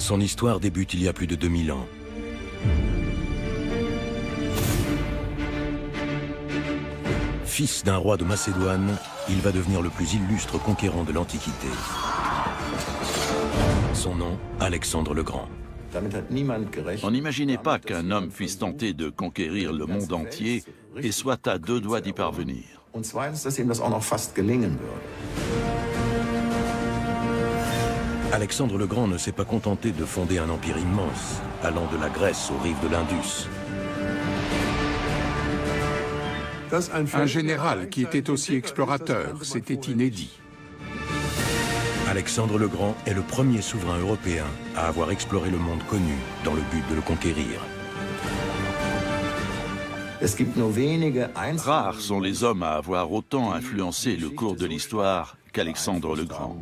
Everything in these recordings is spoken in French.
Son histoire débute il y a plus de 2000 ans. Fils d'un roi de Macédoine, il va devenir le plus illustre conquérant de l'Antiquité. Son nom, Alexandre le Grand. On n'imaginait pas qu'un homme puisse tenter de conquérir le monde entier et soit à deux doigts d'y parvenir. Alexandre le Grand ne s'est pas contenté de fonder un empire immense, allant de la Grèce aux rives de l'Indus. Un général qui était aussi explorateur, c'était inédit. Alexandre le Grand est le premier souverain européen à avoir exploré le monde connu dans le but de le conquérir. Rares sont les hommes à avoir autant influencé le cours de l'histoire qu'Alexandre le Grand.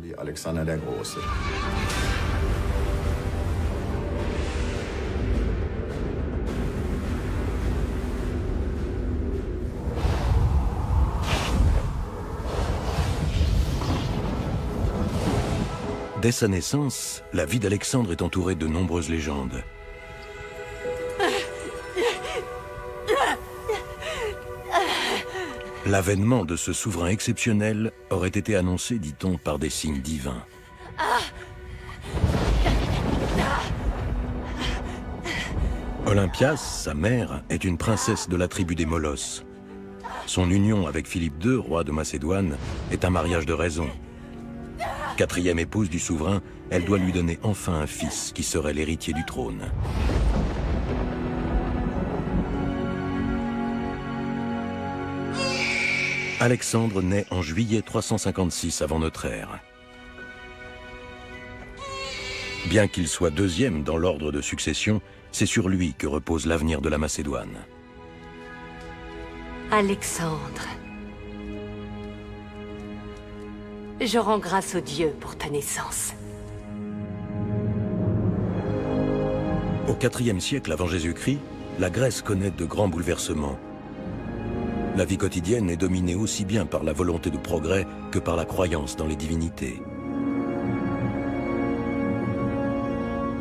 Dès sa naissance, la vie d'Alexandre est entourée de nombreuses légendes. L'avènement de ce souverain exceptionnel aurait été annoncé, dit-on, par des signes divins. Olympias, sa mère, est une princesse de la tribu des Molosses. Son union avec Philippe II, roi de Macédoine, est un mariage de raison. Quatrième épouse du souverain, elle doit lui donner enfin un fils qui serait l'héritier du trône. Alexandre naît en juillet 356 avant notre ère. Bien qu'il soit deuxième dans l'ordre de succession, c'est sur lui que repose l'avenir de la Macédoine. Alexandre, je rends grâce aux dieux pour ta naissance. Au IVe siècle avant Jésus-Christ, la Grèce connaît de grands bouleversements. La vie quotidienne est dominée aussi bien par la volonté de progrès que par la croyance dans les divinités.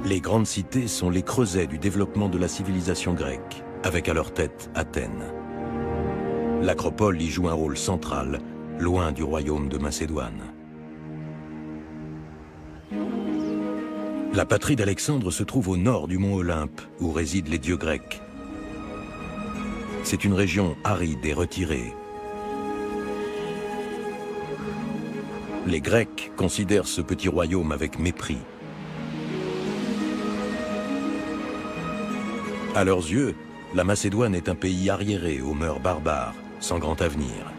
Les grandes cités sont les creusets du développement de la civilisation grecque, avec à leur tête Athènes. L'acropole y joue un rôle central, loin du royaume de Macédoine. La patrie d'Alexandre se trouve au nord du mont Olympe, où résident les dieux grecs. C'est une région aride et retirée. Les Grecs considèrent ce petit royaume avec mépris. À leurs yeux, la Macédoine est un pays arriéré aux mœurs barbares, sans grand avenir.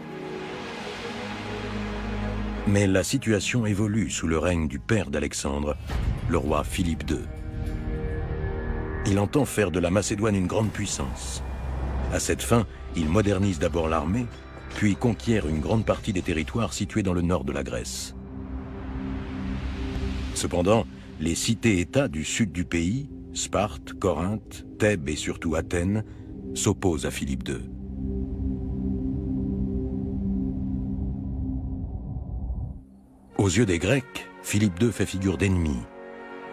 Mais la situation évolue sous le règne du père d'Alexandre, le roi Philippe II. Il entend faire de la Macédoine une grande puissance. À cette fin, il modernise d'abord l'armée, puis conquiert une grande partie des territoires situés dans le nord de la Grèce. Cependant, les cités-États du sud du pays, Sparte, Corinthe, Thèbes et surtout Athènes, s'opposent à Philippe II. Aux yeux des Grecs, Philippe II fait figure d'ennemi,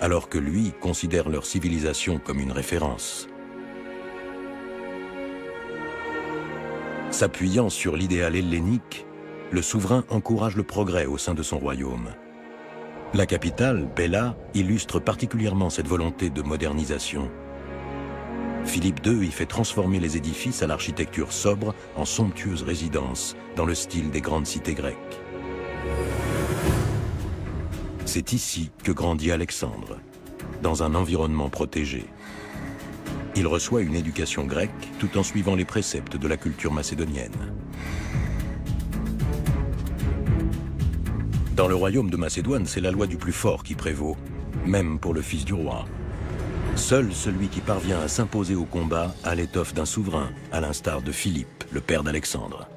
alors que lui considère leur civilisation comme une référence. S'appuyant sur l'idéal hellénique, le souverain encourage le progrès au sein de son royaume. La capitale, Pella, illustre particulièrement cette volonté de modernisation. Philippe II y fait transformer les édifices à l'architecture sobre en somptueuses résidences, dans le style des grandes cités grecques. C'est ici que grandit Alexandre, dans un environnement protégé. Il reçoit une éducation grecque tout en suivant les préceptes de la culture macédonienne. Dans le royaume de Macédoine, c'est la loi du plus fort qui prévaut, même pour le fils du roi. Seul celui qui parvient à s'imposer au combat a l'étoffe d'un souverain, à l'instar de Philippe, le père d'Alexandre.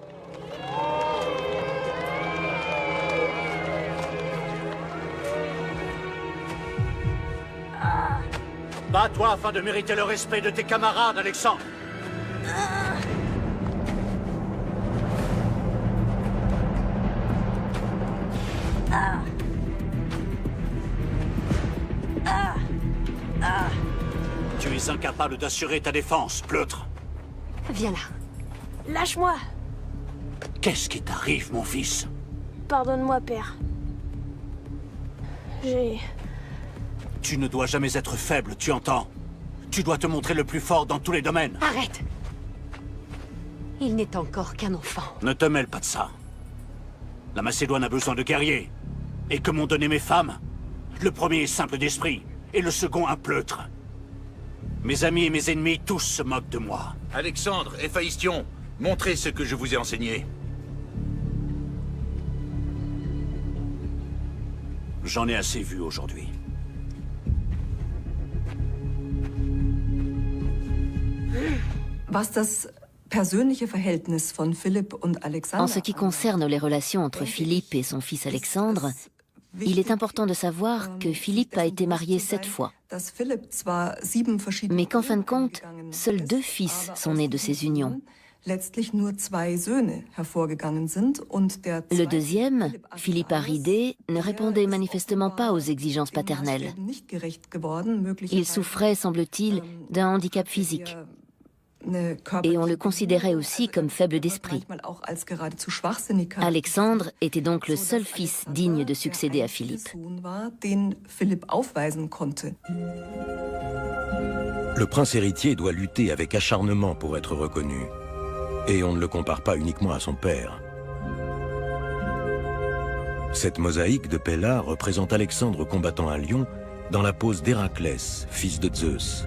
Bats-toi afin de mériter le respect de tes camarades, Alexandre. Tu es incapable d'assurer ta défense, pleutre. Viens là. Lâche-moi! Qu'est-ce qui t'arrive, mon fils? Pardonne-moi, père. Tu ne dois jamais être faible, tu entends? Tu dois te montrer le plus fort dans tous les domaines. Arrête! Il n'est encore qu'un enfant. Ne te mêle pas de ça. La Macédoine a besoin de guerriers. Et que m'ont donné mes femmes? Le premier est simple d'esprit, et le second un pleutre. Mes amis et mes ennemis, tous se moquent de moi. Alexandre, Héphaïstion, montrez ce que je vous ai enseigné. J'en ai assez vu aujourd'hui. Was das persönliche Verhältnis von Philipp und Alexander. En ce qui concerne les relations entre Philippe et son fils Alexandre, il est important de savoir que Philippe a été marié 7 fois, mais qu'en fin de compte, seuls 2 fils sont nés de ces unions. Le deuxième, Philippe Aridé, ne répondait manifestement pas aux exigences paternelles. Il souffrait, semble-t-il, d'un handicap physique. Et on le considérait aussi comme faible d'esprit. Alexandre était donc le seul fils digne de succéder à Philippe. Le prince héritier doit lutter avec acharnement pour être reconnu. Et on ne le compare pas uniquement à son père. Cette mosaïque de Pella représente Alexandre combattant un lion dans la pose d'Héraclès, fils de Zeus.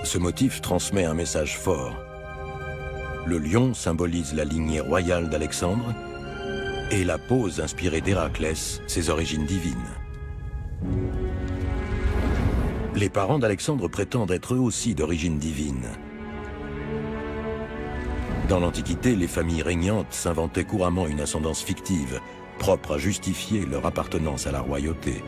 Ce motif transmet un message fort. Le lion symbolise la lignée royale d'Alexandre et la pose inspirée d'Héraclès, ses origines divines. Les parents d'Alexandre prétendent être eux aussi d'origine divine. Dans l'Antiquité, les familles régnantes s'inventaient couramment une ascendance fictive, propre à justifier leur appartenance à la royauté.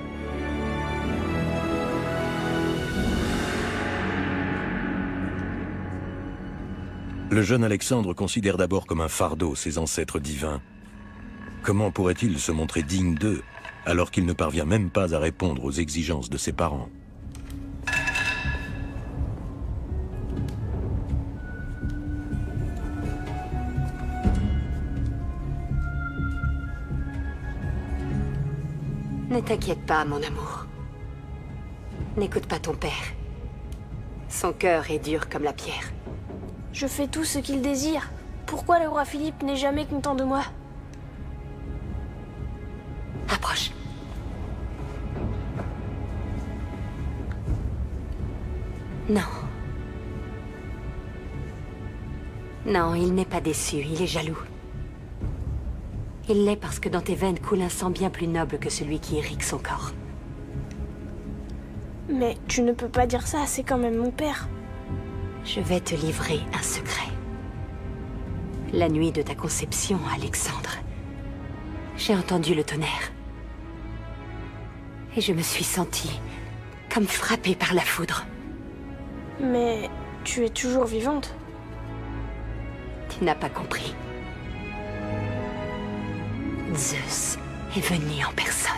Le jeune Alexandre considère d'abord comme un fardeau ses ancêtres divins. Comment pourrait-il se montrer digne d'eux, alors qu'il ne parvient même pas à répondre aux exigences de ses parents? Ne t'inquiète pas, mon amour. N'écoute pas ton père. Son cœur est dur comme la pierre. Je fais tout ce qu'il désire. Pourquoi le roi Philippe n'est jamais content de moi? Approche. Non. Non, il n'est pas déçu, il est jaloux. Il l'est parce que dans tes veines coule un sang bien plus noble que celui qui irrigue son corps. Mais tu ne peux pas dire ça, c'est quand même mon père. Je vais te livrer un secret. La nuit de ta conception, Alexandre, j'ai entendu le tonnerre. Et je me suis sentie comme frappée par la foudre. Mais tu es toujours vivante. Tu n'as pas compris. Zeus est venu en personne.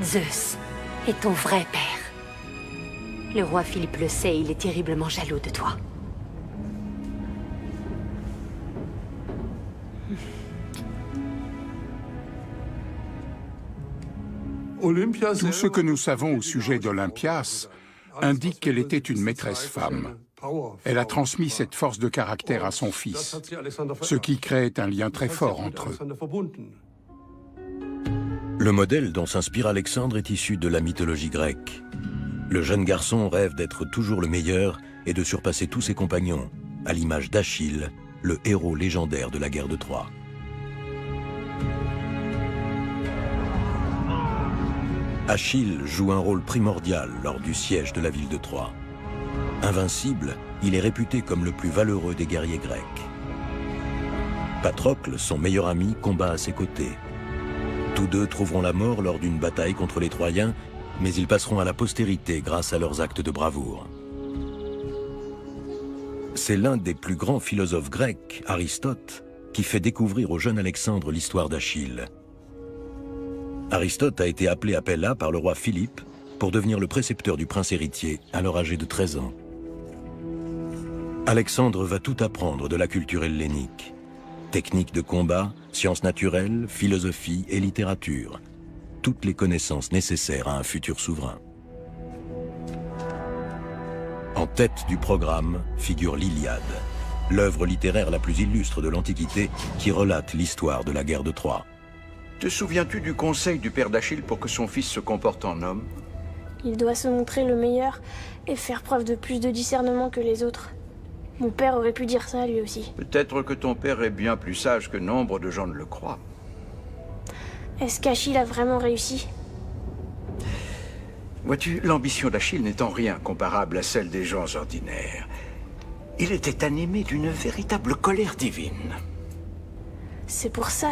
Zeus est ton vrai père. Le roi Philippe le sait, il est terriblement jaloux de toi. Tout ce que nous savons au sujet d'Olympias indique qu'elle était une maîtresse femme. Elle a transmis cette force de caractère à son fils, ce qui créait un lien très fort entre eux. Le modèle dont s'inspire Alexandre est issu de la mythologie grecque. Le jeune garçon rêve d'être toujours le meilleur et de surpasser tous ses compagnons, à l'image d'Achille, le héros légendaire de la guerre de Troie. Achille joue un rôle primordial lors du siège de la ville de Troie. Invincible, il est réputé comme le plus valeureux des guerriers grecs. Patrocle, son meilleur ami, combat à ses côtés. Tous deux trouveront la mort lors d'une bataille contre les Troyens, mais ils passeront à la postérité grâce à leurs actes de bravoure. C'est l'un des plus grands philosophes grecs, Aristote, qui fait découvrir au jeune Alexandre l'histoire d'Achille. Aristote a été appelé à Pella par le roi Philippe pour devenir le précepteur du prince héritier, alors âgé de 13 ans. Alexandre va tout apprendre de la culture hellénique. Techniques de combat, sciences naturelles, philosophie et littérature. Toutes les connaissances nécessaires à un futur souverain. En tête du programme figure l'Iliade, l'œuvre littéraire la plus illustre de l'Antiquité qui relate l'histoire de la guerre de Troie. Te souviens-tu du conseil du père d'Achille pour que son fils se comporte en homme? Il doit se montrer le meilleur et faire preuve de plus de discernement que les autres. Mon père aurait pu dire ça lui aussi. Peut-être que ton père est bien plus sage que nombre de gens ne le croient. Est-ce qu'Achille a vraiment réussi? Vois-tu, l'ambition d'Achille n'est en rien comparable à celle des gens ordinaires. Il était animé d'une véritable colère divine. C'est pour ça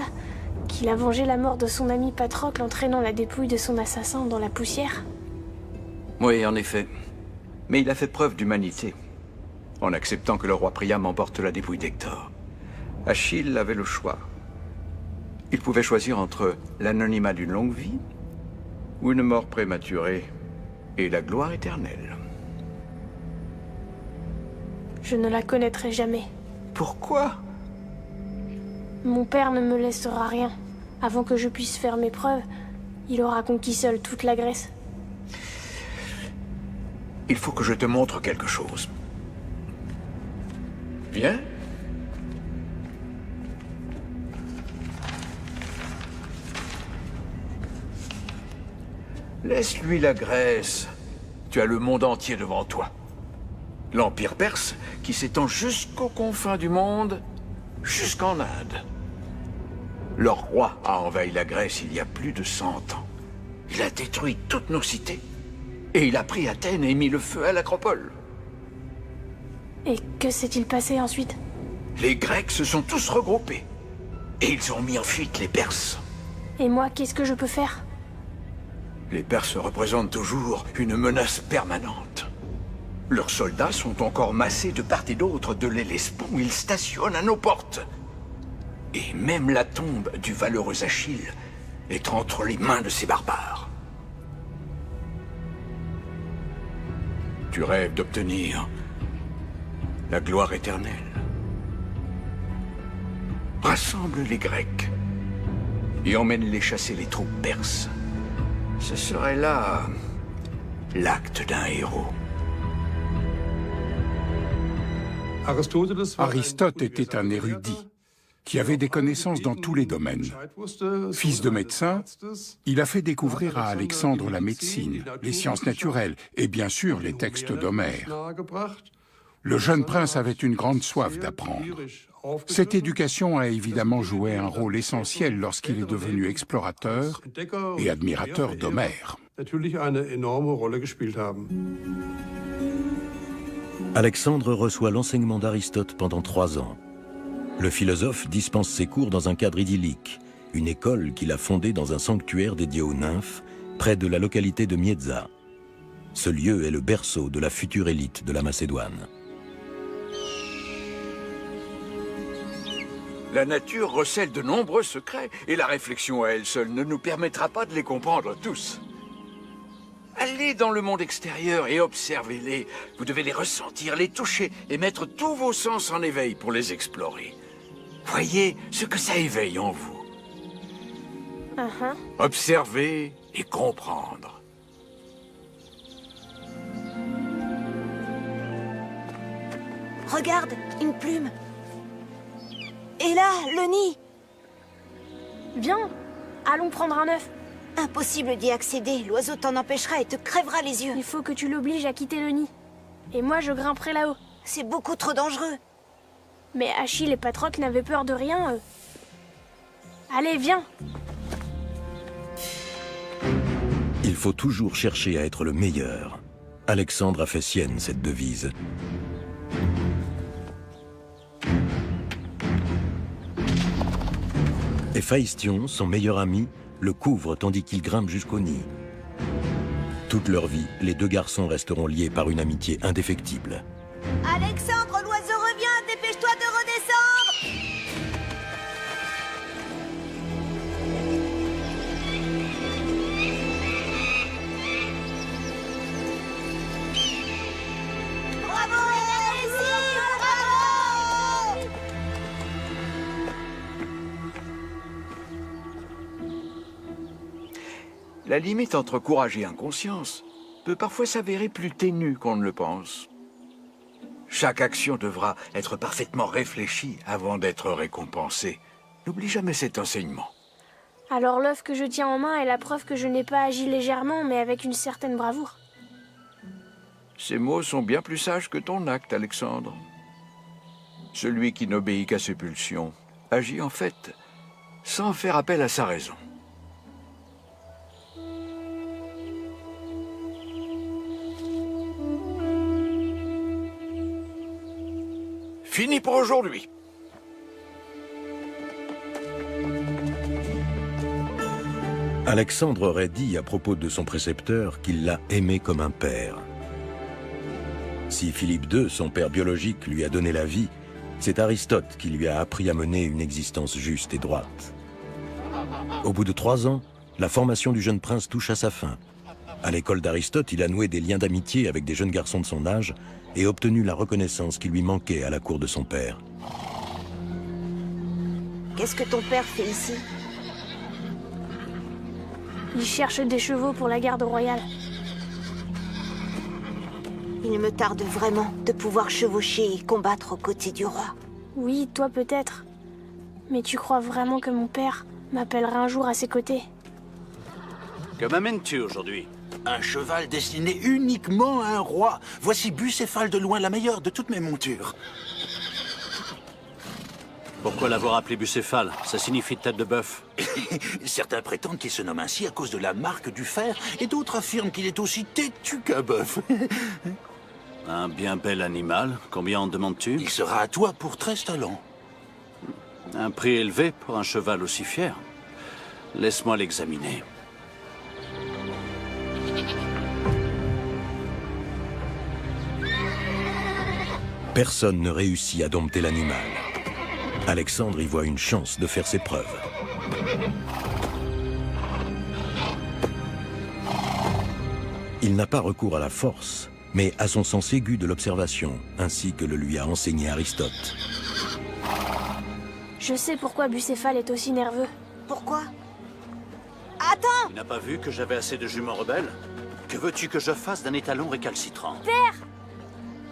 qu'il a vengé la mort de son ami Patrocle en traînant la dépouille de son assassin dans la poussière? Oui, en effet. Mais il a fait preuve d'humanité, en acceptant que le roi Priam emporte la dépouille d'Hector. Achille avait le choix. Il pouvait choisir entre l'anonymat d'une longue vie ou une mort prématurée et la gloire éternelle. Je ne la connaîtrai jamais. Pourquoi? Mon père ne me laissera rien. Avant que je puisse faire mes preuves, il aura conquis seul toute la Grèce. Il faut que je te montre quelque chose. Viens. Laisse-lui la Grèce. Tu as le monde entier devant toi. L'Empire perse qui s'étend jusqu'aux confins du monde, jusqu'en Inde. Leur roi a envahi la Grèce il y a plus de 100 ans. Il a détruit toutes nos cités. Et il a pris Athènes et mis le feu à l'Acropole. Et que s'est-il passé ensuite? Les Grecs se sont tous regroupés. Et ils ont mis en fuite les Perses. Et moi, qu'est-ce que je peux faire? Les Perses représentent toujours une menace permanente. Leurs soldats sont encore massés de part et d'autre de l'Hellespont où ils stationnent à nos portes. Et même la tombe du valeureux Achille est entre les mains de ces barbares. Tu rêves d'obtenir la gloire éternelle. Rassemble les Grecs et emmène-les chasser les troupes perses. Ce serait là l'acte d'un héros. Aristote était un érudit qui avait des connaissances dans tous les domaines. Fils de médecin, il a fait découvrir à Alexandre la médecine, les sciences naturelles et bien sûr les textes d'Homère. Le jeune prince avait une grande soif d'apprendre. Cette éducation a évidemment joué un rôle essentiel lorsqu'il est devenu explorateur et admirateur d'Homère. Alexandre reçoit l'enseignement d'Aristote pendant 3 ans. Le philosophe dispense ses cours dans un cadre idyllique, une école qu'il a fondée dans un sanctuaire dédié aux nymphes, près de la localité de Mieza. Ce lieu est le berceau de la future élite de la Macédoine. La nature recèle de nombreux secrets, et la réflexion à elle seule ne nous permettra pas de les comprendre tous. Allez dans le monde extérieur et observez-les. Vous devez les ressentir, les toucher et mettre tous vos sens en éveil pour les explorer. Voyez ce que ça éveille en vous. Observer et comprendre. Regarde, une plume. Et là, le nid. Viens, allons prendre un œuf. Impossible d'y accéder, l'oiseau t'en empêchera et te crèvera les yeux. Il faut que tu l'obliges à quitter le nid. Et moi, je grimperai là-haut. C'est beaucoup trop dangereux. Mais Achille et Patrocle n'avaient peur de rien, eux. Allez, viens. Il faut toujours chercher à être le meilleur. Alexandre a fait sienne cette devise. Héphaïstion, son meilleur ami, le couvre tandis qu'il grimpe jusqu'au nid. Toute leur vie, les deux garçons resteront liés par une amitié indéfectible. Alexandre, l'oiseau revient, dépêche-toi de redescendre. La limite entre courage et inconscience peut parfois s'avérer plus ténue qu'on ne le pense. Chaque action devra être parfaitement réfléchie avant d'être récompensée. N'oublie jamais cet enseignement. Alors l'œuf que je tiens en main est la preuve que je n'ai pas agi légèrement, mais avec une certaine bravoure. Ces mots sont bien plus sages que ton acte, Alexandre. Celui qui n'obéit qu'à ses pulsions agit en fait sans faire appel à sa raison. Fini pour aujourd'hui. Alexandre aurait dit à propos de son précepteur qu'il l'a aimé comme un père. Si Philippe II, son père biologique, lui a donné la vie, c'est Aristote qui lui a appris à mener une existence juste et droite. Au bout de 3 ans, la formation du jeune prince touche à sa fin. À l'école d'Aristote, il a noué des liens d'amitié avec des jeunes garçons de son âge et obtenu la reconnaissance qui lui manquait à la cour de son père. Qu'est-ce que ton père fait ici? Il cherche des chevaux pour la garde royale. Il me tarde vraiment de pouvoir chevaucher et combattre aux côtés du roi. Oui, toi peut-être. Mais tu crois vraiment que mon père m'appellera un jour à ses côtés? Que m'amènes-tu aujourd'hui? Un cheval destiné uniquement à un roi. Voici Bucéphale de loin la meilleure de toutes mes montures. Pourquoi l'avoir appelé Bucéphale? Ça signifie tête de bœuf. Certains prétendent qu'il se nomme ainsi à cause de la marque du fer, et d'autres affirment qu'il est aussi têtu qu'un bœuf. Un bien bel animal. Combien en demandes-tu? Il sera à toi pour 13 talents. Un prix élevé pour un cheval aussi fier. Laisse-moi l'examiner. Personne ne réussit à dompter l'animal. Alexandre y voit une chance de faire ses preuves. Il n'a pas recours à la force, mais à son sens aigu de l'observation, ainsi que le lui a enseigné Aristote. Je sais pourquoi Bucéphale est aussi nerveux. Pourquoi? Attends! Tu n'as pas vu que j'avais assez de juments rebelles? Que veux-tu que je fasse d'un étalon récalcitrant? Père!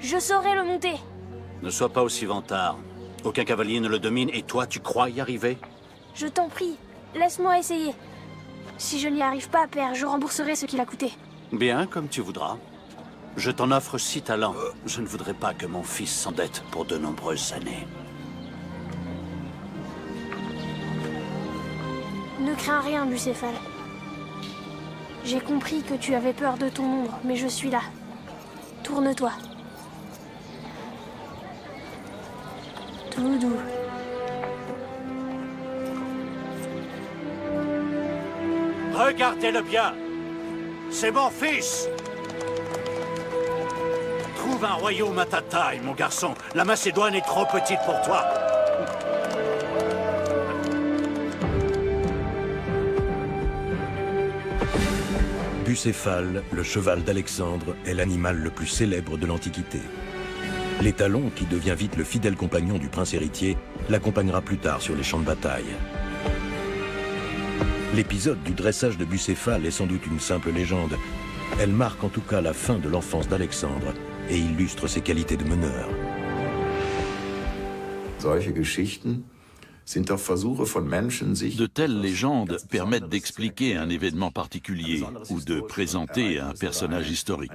Je saurai le monter. Ne sois pas aussi vantard. Aucun cavalier ne le domine, et toi, tu crois y arriver? Je t'en prie, laisse-moi essayer. Si je n'y arrive pas, père, je rembourserai ce qu'il a coûté. Bien, comme tu voudras. Je t'en offre 6 talents. Je ne voudrais pas que mon fils s'endette pour de nombreuses années. Ne crains rien, Bucéphale. J'ai compris que tu avais peur de ton ombre, mais je suis là. Tourne-toi. Tout doux. Regardez-le bien. C'est mon fils. Trouve un royaume à ta taille, mon garçon. La Macédoine est trop petite pour toi. Bucéphale, le cheval d'Alexandre, est l'animal le plus célèbre de l'Antiquité. L'étalon, qui devient vite le fidèle compagnon du prince héritier, l'accompagnera plus tard sur les champs de bataille. L'épisode du dressage de Bucéphale est sans doute une simple légende. Elle marque en tout cas la fin de l'enfance d'Alexandre et illustre ses qualités de meneur. De telles légendes permettent d'expliquer un événement particulier ou de présenter un personnage historique.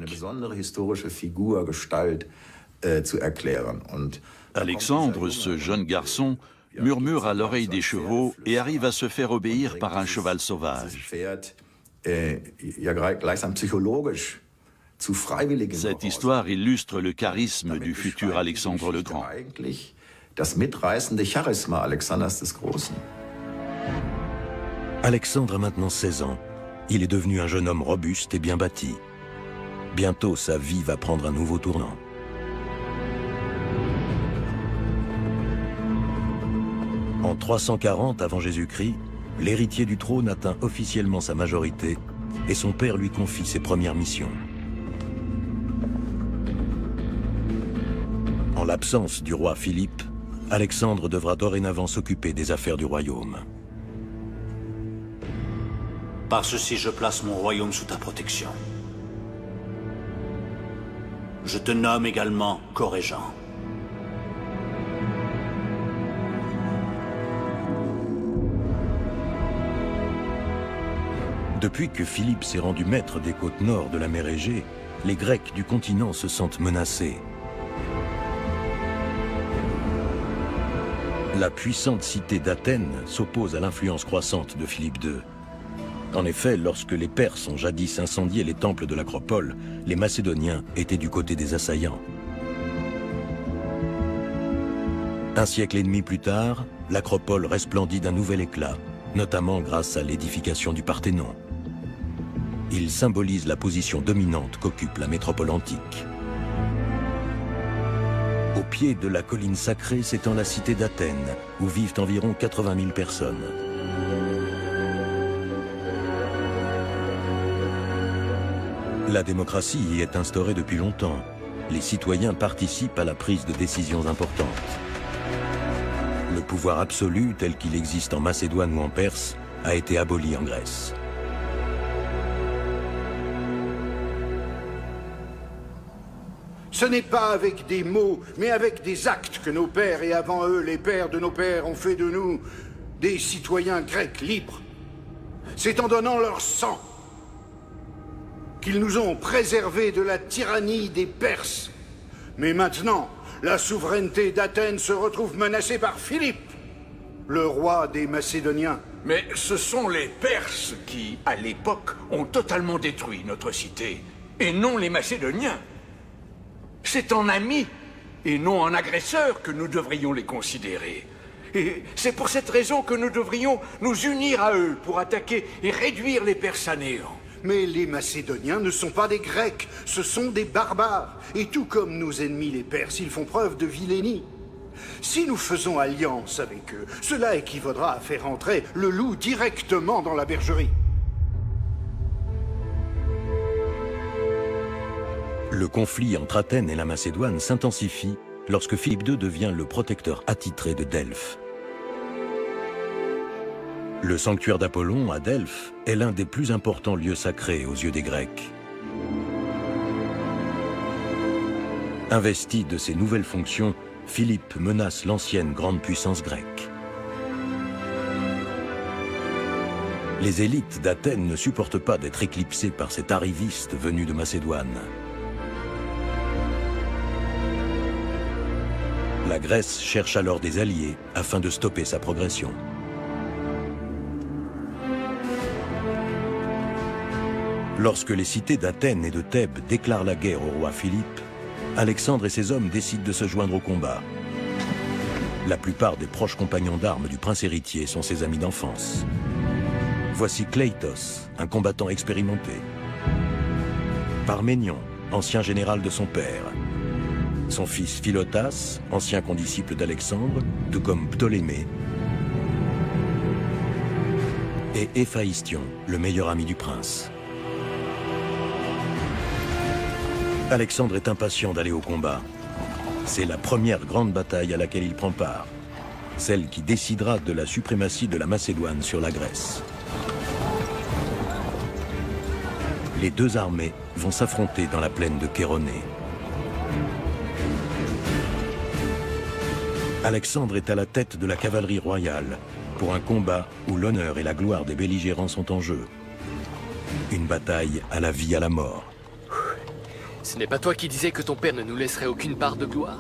Alexandre, ce jeune garçon, murmure à l'oreille des chevaux et arrive à se faire obéir par un cheval sauvage. Cette histoire illustre le charisme du futur Alexandre le Grand. Alexandre a maintenant 16 ans. Il est devenu un jeune homme robuste et bien bâti. Bientôt, sa vie va prendre un nouveau tournant. En 340 avant Jésus-Christ, l'héritier du trône atteint officiellement sa majorité et son père lui confie ses premières missions. En l'absence du roi Philippe, Alexandre devra dorénavant s'occuper des affaires du royaume. Par ceci, je place mon royaume sous ta protection. Je te nomme également co-régent. Depuis que Philippe s'est rendu maître des côtes nord de la mer Égée, les Grecs du continent se sentent menacés. La puissante cité d'Athènes s'oppose à l'influence croissante de Philippe II. En effet, lorsque les Perses ont jadis incendié les temples de l'Acropole, les Macédoniens étaient du côté des assaillants. Un siècle et demi plus tard, l'Acropole resplendit d'un nouvel éclat, notamment grâce à l'édification du Parthénon. Il symbolise la position dominante qu'occupe la métropole antique. Au pied de la colline sacrée s'étend la cité d'Athènes, où vivent environ 80 000 personnes. La démocratie y est instaurée depuis longtemps. Les citoyens participent à la prise de décisions importantes. Le pouvoir absolu, tel qu'il existe en Macédoine ou en Perse, a été aboli en Grèce. Ce n'est pas avec des mots, mais avec des actes que nos pères et avant eux, les pères de nos pères, ont fait de nous des citoyens grecs libres. C'est en donnant leur sang qu'ils nous ont préservés de la tyrannie des Perses. Mais maintenant, la souveraineté d'Athènes se retrouve menacée par Philippe, le roi des Macédoniens. Mais ce sont les Perses qui, à l'époque, ont totalement détruit notre cité, et non les Macédoniens. C'est en amis, et non en agresseurs, que nous devrions les considérer. Et c'est pour cette raison que nous devrions nous unir à eux pour attaquer et réduire les Perses à néant. Mais les Macédoniens ne sont pas des Grecs, ce sont des barbares. Et tout comme nos ennemis les Perses, ils font preuve de vilainie. Si nous faisons alliance avec eux, cela équivaudra à faire entrer le loup directement dans la bergerie. Le conflit entre Athènes et la Macédoine s'intensifie lorsque Philippe II devient le protecteur attitré de Delphes. Le sanctuaire d'Apollon à Delphes est l'un des plus importants lieux sacrés aux yeux des Grecs. Investi de ses nouvelles fonctions, Philippe menace l'ancienne grande puissance grecque. Les élites d'Athènes ne supportent pas d'être éclipsées par cet arriviste venu de Macédoine. La Grèce cherche alors des alliés afin de stopper sa progression. Lorsque les cités d'Athènes et de Thèbes déclarent la guerre au roi Philippe, Alexandre et ses hommes décident de se joindre au combat. La plupart des proches compagnons d'armes du prince héritier sont ses amis d'enfance. Voici Kleitos, un combattant expérimenté. Parménion, ancien général de son père. Son fils Philotas, ancien condisciple d'Alexandre, tout comme Ptolémée. Et Héphaïstion, le meilleur ami du prince. Alexandre est impatient d'aller au combat. C'est la première grande bataille à laquelle il prend part, celle qui décidera de la suprématie de la Macédoine sur la Grèce. Les deux armées vont s'affronter dans la plaine de Chéronée. Alexandre est à la tête de la cavalerie royale pour un combat où l'honneur et la gloire des belligérants sont en jeu. Une bataille à la vie à la mort. Ce n'est pas toi qui disais que ton père ne nous laisserait aucune part de gloire?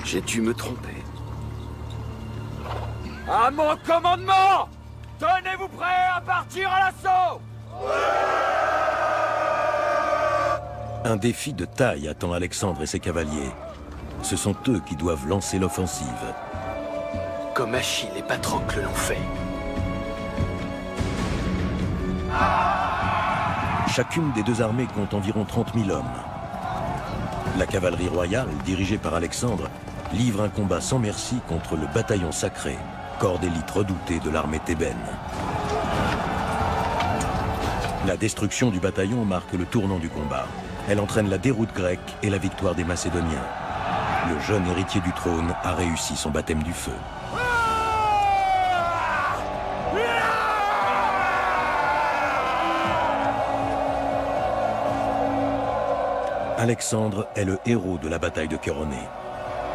J'ai dû me tromper. À mon commandement! Tenez-vous prêts à partir à l'assaut! Un défi de taille attend Alexandre et ses cavaliers. Ce sont eux qui doivent lancer l'offensive. Comme Achille et Patrocle l'ont fait. Chacune des deux armées compte environ 30 000 hommes. La cavalerie royale, dirigée par Alexandre, livre un combat sans merci contre le bataillon sacré, corps d'élite redouté de l'armée thébaine. La destruction du bataillon marque le tournant du combat. Elle entraîne la déroute grecque et la victoire des Macédoniens. Le jeune héritier du trône a réussi son baptême du feu. Alexandre est le héros de la bataille de Kéroné.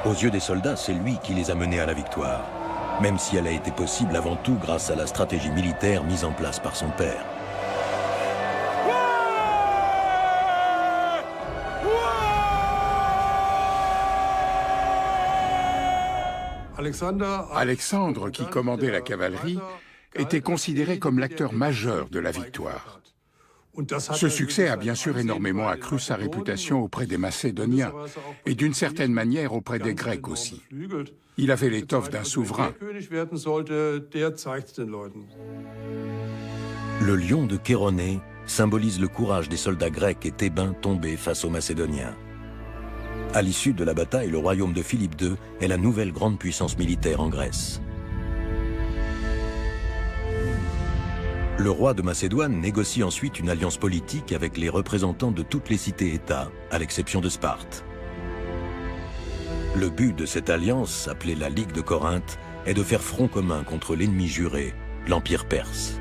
Aux yeux des soldats, c'est lui qui les a menés à la victoire, même si elle a été possible avant tout grâce à la stratégie militaire mise en place par son père. Alexandre, qui commandait la cavalerie, était considéré comme l'acteur majeur de la victoire. Ce succès a bien sûr énormément accru sa réputation auprès des Macédoniens et d'une certaine manière auprès des Grecs aussi. Il avait l'étoffe d'un souverain. Le lion de Kéroné symbolise le courage des soldats grecs et thébains tombés face aux Macédoniens. À l'issue de la bataille, le royaume de Philippe II est la nouvelle grande puissance militaire en Grèce. Le roi de Macédoine négocie ensuite une alliance politique avec les représentants de toutes les cités-États, à l'exception de Sparte. Le but de cette alliance, appelée la Ligue de Corinthe, est de faire front commun contre l'ennemi juré, l'Empire perse.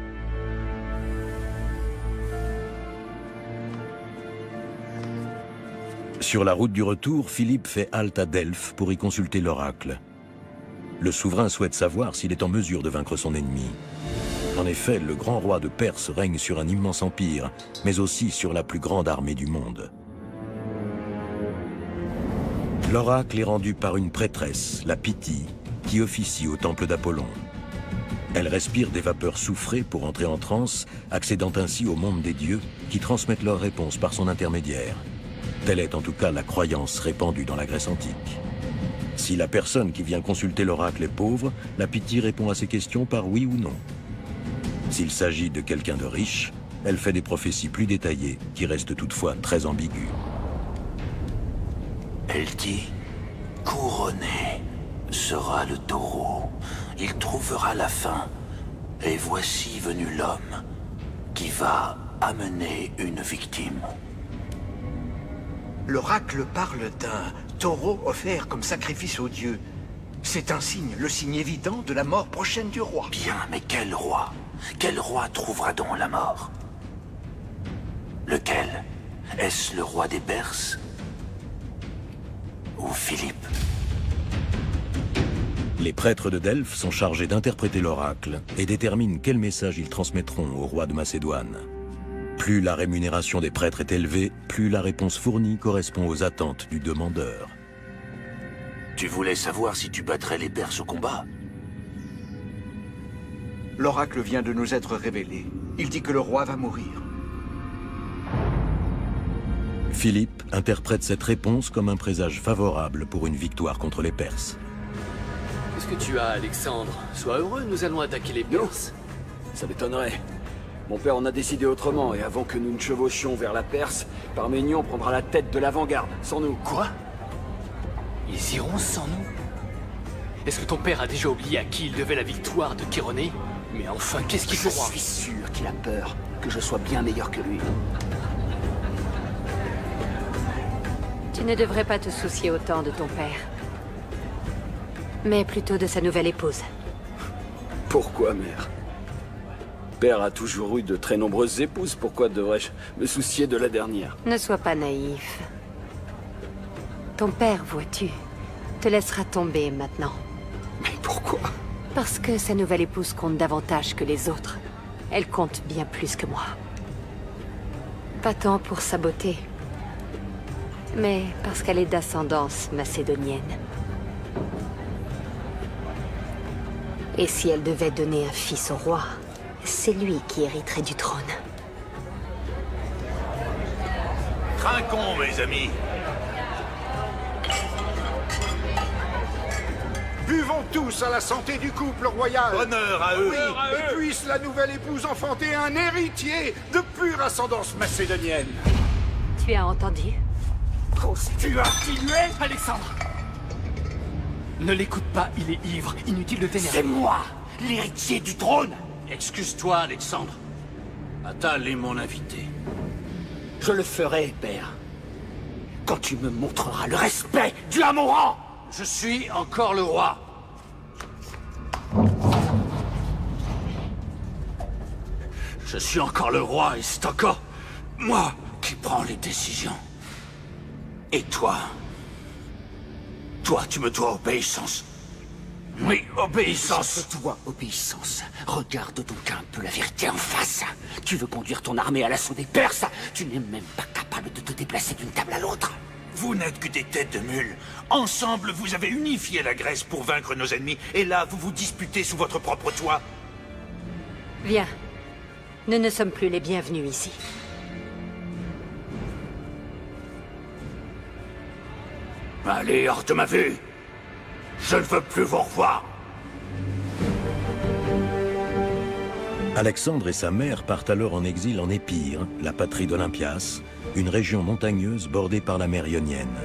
Sur la route du retour, Philippe fait halte à Delphes pour y consulter l'oracle. Le souverain souhaite savoir s'il est en mesure de vaincre son ennemi. En effet, le grand roi de Perse règne sur un immense empire, mais aussi sur la plus grande armée du monde. L'oracle est rendu par une prêtresse, la Pythie, qui officie au temple d'Apollon. Elle respire des vapeurs soufrées pour entrer en transe, accédant ainsi au monde des dieux qui transmettent leurs réponses par son intermédiaire. Telle est en tout cas la croyance répandue dans la Grèce antique. Si la personne qui vient consulter l'oracle est pauvre, la Pythie répond à ses questions par oui ou non. S'il s'agit de quelqu'un de riche, elle fait des prophéties plus détaillées, qui restent toutefois très ambiguës. Elle dit, couronné sera le taureau, il trouvera la fin, et voici venu l'homme qui va amener une victime. L'oracle parle d'un taureau offert comme sacrifice aux dieux. C'est un signe, le signe évident de la mort prochaine du roi. Bien, mais quel roi? Quel roi trouvera donc la mort? Lequel? Est-ce le roi des Perses? Ou Philippe? Les prêtres de Delphes sont chargés d'interpréter l'oracle et déterminent quel message ils transmettront au roi de Macédoine. Plus la rémunération des prêtres est élevée, plus la réponse fournie correspond aux attentes du demandeur. Tu voulais savoir si tu battrais les Perses au combat? L'oracle vient de nous être révélé. Il dit que le roi va mourir. Philippe interprète cette réponse comme un présage favorable pour une victoire contre les Perses. Qu'est-ce que tu as, Alexandre? Sois heureux, nous allons attaquer les Perses. Ça m'étonnerait. Mon père en a décidé autrement, et avant que nous ne chevauchions vers la Perse, Parménion prendra la tête de l'avant-garde, sans nous. Quoi? Ils iront sans nous? Est-ce que ton père a déjà oublié à qui il devait la victoire de Kéroné? Mais enfin, qu'est-ce qu'il faut? Je suis sûr qu'il a peur que je sois bien meilleur que lui. Tu ne devrais pas te soucier autant de ton père, mais plutôt de sa nouvelle épouse. Pourquoi, mère? Père a toujours eu de très nombreuses épouses, pourquoi devrais-je me soucier de la dernière? Ne sois pas naïf. Ton père, vois-tu, te laissera tomber maintenant. Mais pourquoi? Parce que sa nouvelle épouse compte davantage que les autres. Elle compte bien plus que moi. Pas tant pour sa beauté, mais parce qu'elle est d'ascendance macédonienne. Et si elle devait donner un fils au roi, c'est lui qui hériterait du trône. Trinquons, mes amis. Buvons tous à la santé du couple royal. Honneur à eux. Oui, et puisse la nouvelle épouse enfanter un héritier de pure ascendance macédonienne. Tu as entendu? Tu as tué Alexandre! Ne l'écoute pas, il est ivre. Inutile de t'énerver. C'est moi, l'héritier du trône. Excuse-toi, Alexandre. Attal est mon invité. Je le ferai, père. Quand tu me montreras le respect dû à mon rang. Je suis encore le roi. Je suis encore le roi et c'est encore moi qui prends les décisions. Et toi? Toi, tu me dois obéissance. Oui, obéissance. Je te dois obéissance. Regarde donc un peu la vérité en face. Tu veux conduire ton armée à l'assaut des Perses? Tu n'es même pas capable de te déplacer d'une table à l'autre. Vous n'êtes que des têtes de mules. Ensemble, vous avez unifié la Grèce pour vaincre nos ennemis. Et là, vous vous disputez sous votre propre toit. Viens. Nous ne sommes plus les bienvenus ici. Allez, hors de ma vue. Je ne veux plus vous revoir. Alexandre et sa mère partent alors en exil en Épire, la patrie d'Olympias, une région montagneuse bordée par la mer Ionienne.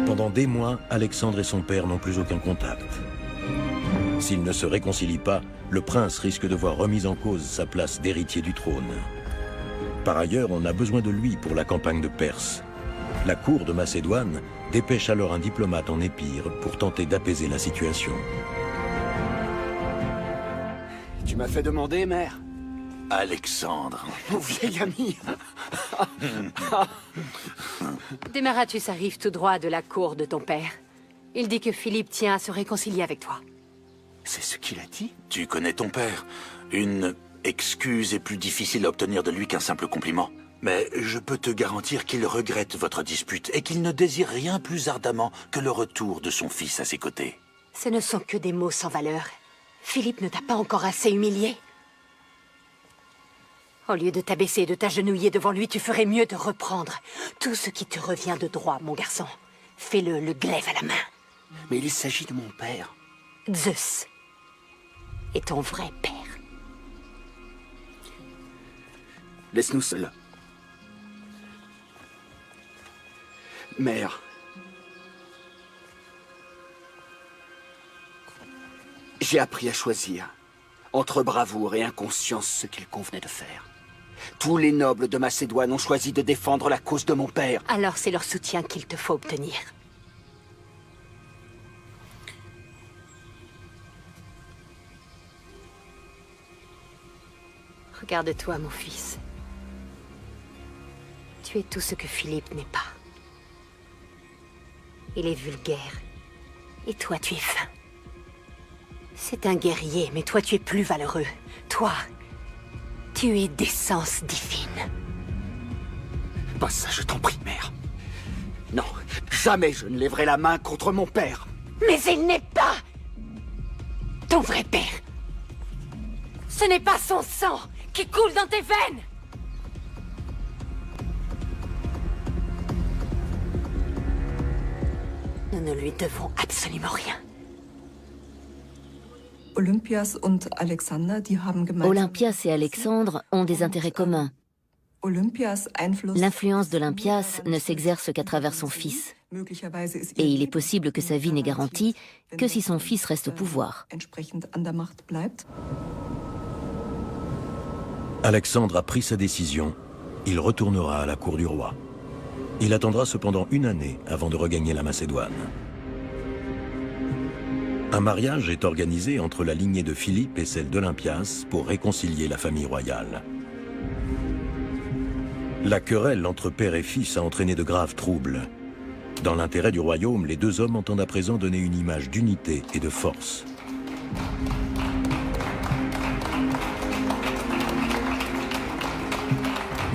Pendant des mois, Alexandre et son père n'ont plus aucun contact. S'ils ne se réconcilient pas, le prince risque de voir remise en cause sa place d'héritier du trône. Par ailleurs, on a besoin de lui pour la campagne de Perse. La cour de Macédoine dépêche alors un diplomate en Épire pour tenter d'apaiser la situation. Tu m'as fait demander, mère. Alexandre. Mon vieil ami. Demaratus arrive tout droit de la cour de ton père. Il dit que Philippe tient à se réconcilier avec toi. C'est ce qu'il a dit? Tu connais ton père. Une excuse est plus difficile à obtenir de lui qu'un simple compliment. Mais je peux te garantir qu'il regrette votre dispute et qu'il ne désire rien plus ardemment que le retour de son fils à ses côtés. Ce ne sont que des mots sans valeur. Philippe ne t'a pas encore assez humilié? Au lieu de t'abaisser et de t'agenouiller devant lui, tu ferais mieux de reprendre tout ce qui te revient de droit, mon garçon. Fais-le, le glaive à la main. Mais il s'agit de mon père. Zeus est ton vrai père. Laisse-nous seuls. Mère. J'ai appris à choisir, entre bravoure et inconscience, ce qu'il convenait de faire. Tous les nobles de Macédoine ont choisi de défendre la cause de mon père. Alors c'est leur soutien qu'il te faut obtenir. Regarde-toi, mon fils. Tu es tout ce que Philippe n'est pas. Il est vulgaire. Et toi, tu es fin. C'est un guerrier, mais toi, tu es plus valeureux. Toi, tu es d'essence divine. Pas ça, je t'en prie, mère. Non, jamais je ne lèverai la main contre mon père. Mais il n'est pas ton vrai père. Ce n'est pas son sang qui coule dans tes veines. Nous ne lui devons absolument rien. Olympias et Alexandre ont des intérêts communs. L'influence d'Olympias ne s'exerce qu'à travers son fils. Et il est possible que sa vie n'est garantie que si son fils reste au pouvoir. Alexandre a pris sa décision. Il retournera à la cour du roi. Il attendra cependant une année avant de regagner la Macédoine. Un mariage est organisé entre la lignée de Philippe et celle d'Olympias pour réconcilier la famille royale. La querelle entre père et fils a entraîné de graves troubles. Dans l'intérêt du royaume, les deux hommes entendent à présent donner une image d'unité et de force.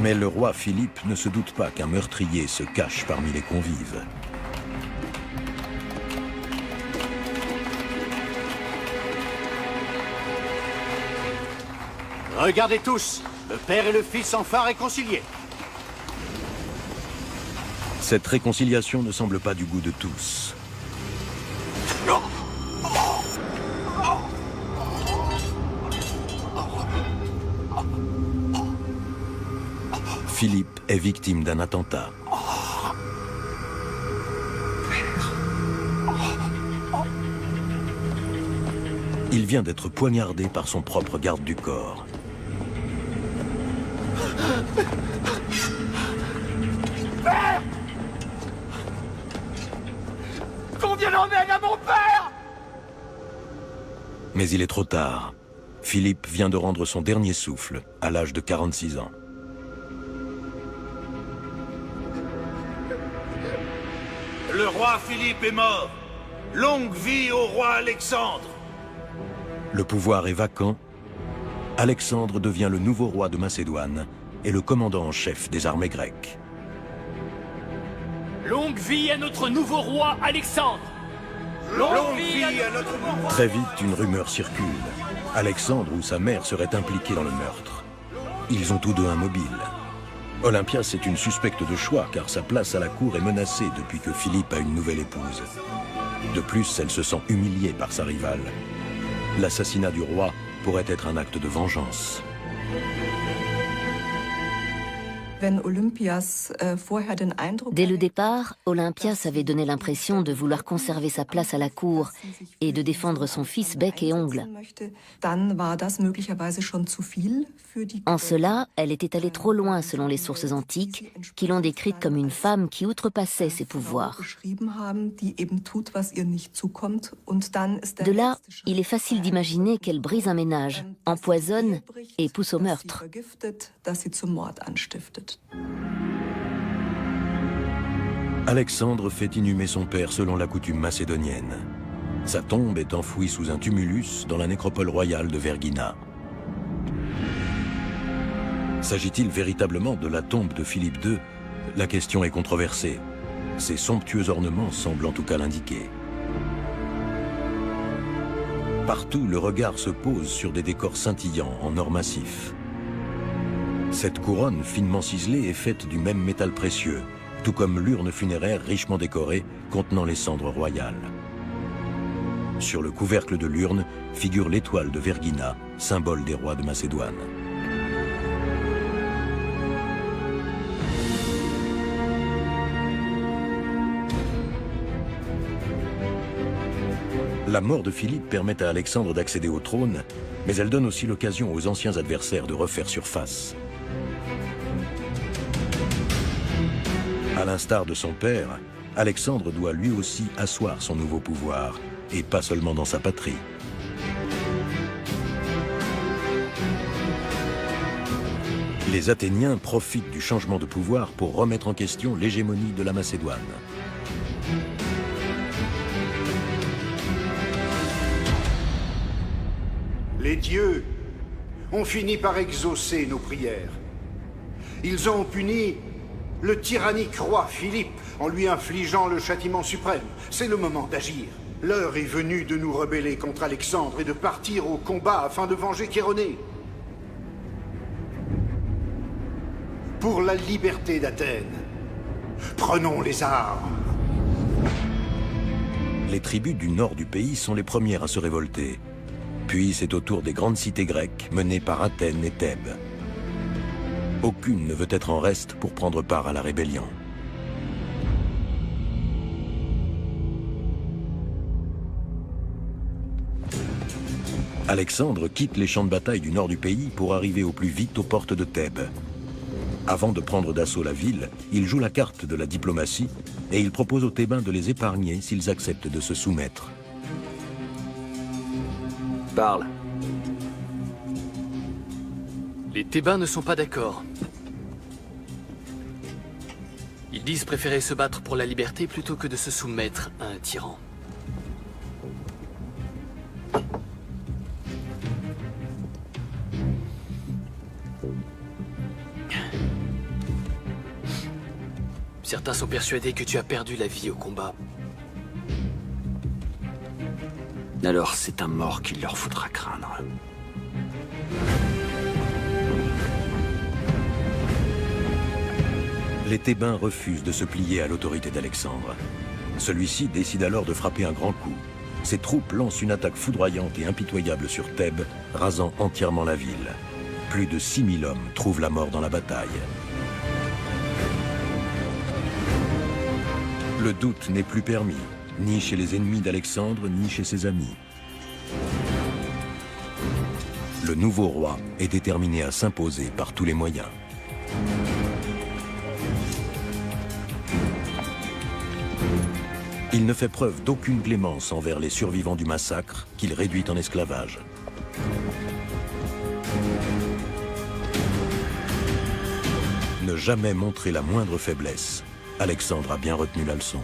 Mais le roi Philippe ne se doute pas qu'un meurtrier se cache parmi les convives. Regardez tous, le père et le fils enfin réconciliés. Cette réconciliation ne semble pas du goût de tous. Philippe est victime d'un attentat. Il vient d'être poignardé par son propre garde du corps. Père! Qu'on vienne en aide à mon père! Mais il est trop tard. Philippe vient de rendre son dernier souffle à l'âge de 46 ans. roi Philippe est mort. Longue vie au roi Alexandre. Le pouvoir est vacant. Alexandre devient le nouveau roi de Macédoine et le commandant en chef des armées grecques. Longue vie à notre nouveau roi Alexandre. Longue vie à notre roi. Très vite, une rumeur circule. Alexandre ou sa mère seraient impliqués dans le meurtre. Ils ont tous deux un mobile. Olympias est une suspecte de choix car sa place à la cour est menacée depuis que Philippe a une nouvelle épouse. De plus, elle se sent humiliée par sa rivale. L'assassinat du roi pourrait être un acte de vengeance. Dès le départ, Olympias avait donné l'impression de vouloir conserver sa place à la cour et de défendre son fils bec et ongles. En cela, elle était allée trop loin selon les sources antiques, qui l'ont décrite comme une femme qui outrepassait ses pouvoirs. De là, il est facile d'imaginer qu'elle brise un ménage, empoisonne et pousse au meurtre. Alexandre fait inhumer son père selon la coutume macédonienne. Sa tombe est enfouie sous un tumulus dans la nécropole royale de Vergina. S'agit-il véritablement de la tombe de Philippe II? La question est controversée. Ses somptueux ornements semblent en tout cas l'indiquer. Partout, le regard se pose sur des décors scintillants en or massif. Cette couronne finement ciselée est faite du même métal précieux, tout comme l'urne funéraire richement décorée contenant les cendres royales. Sur le couvercle de l'urne figure l'étoile de Vergina, symbole des rois de Macédoine. La mort de Philippe permet à Alexandre d'accéder au trône, mais elle donne aussi l'occasion aux anciens adversaires de refaire surface. À l'instar de son père, Alexandre doit lui aussi asseoir son nouveau pouvoir, et pas seulement dans sa patrie. Les Athéniens profitent du changement de pouvoir pour remettre en question l'hégémonie de la Macédoine. Les dieux ont fini par exaucer nos prières. Ils ont puni le tyrannique roi Philippe en lui infligeant le châtiment suprême. C'est le moment d'agir. L'heure est venue de nous rebeller contre Alexandre et de partir au combat afin de venger Chéronée. Pour la liberté d'Athènes, prenons les armes. Les tribus du nord du pays sont les premières à se révolter. Puis c'est au tour des grandes cités grecques menées par Athènes et Thèbes. Aucune ne veut être en reste pour prendre part à la rébellion. Alexandre quitte les champs de bataille du nord du pays pour arriver au plus vite aux portes de Thèbes. Avant de prendre d'assaut la ville, il joue la carte de la diplomatie et il propose aux Thébains de les épargner s'ils acceptent de se soumettre. Parle. Les Thébains ne sont pas d'accord. Ils disent préférer se battre pour la liberté plutôt que de se soumettre à un tyran. Certains sont persuadés que tu as perdu la vie au combat. Alors c'est un mort qu'il leur faudra craindre. Les Thébains refusent de se plier à l'autorité d'Alexandre. Celui-ci décide alors de frapper un grand coup. Ses troupes lancent une attaque foudroyante et impitoyable sur Thèbes, rasant entièrement la ville. Plus de 6000 hommes trouvent la mort dans la bataille. Le doute n'est plus permis, ni chez les ennemis d'Alexandre, ni chez ses amis. Le nouveau roi est déterminé à s'imposer par tous les moyens. Il ne fait preuve d'aucune clémence envers les survivants du massacre qu'il réduit en esclavage. Ne jamais montrer la moindre faiblesse. Alexandre a bien retenu la leçon.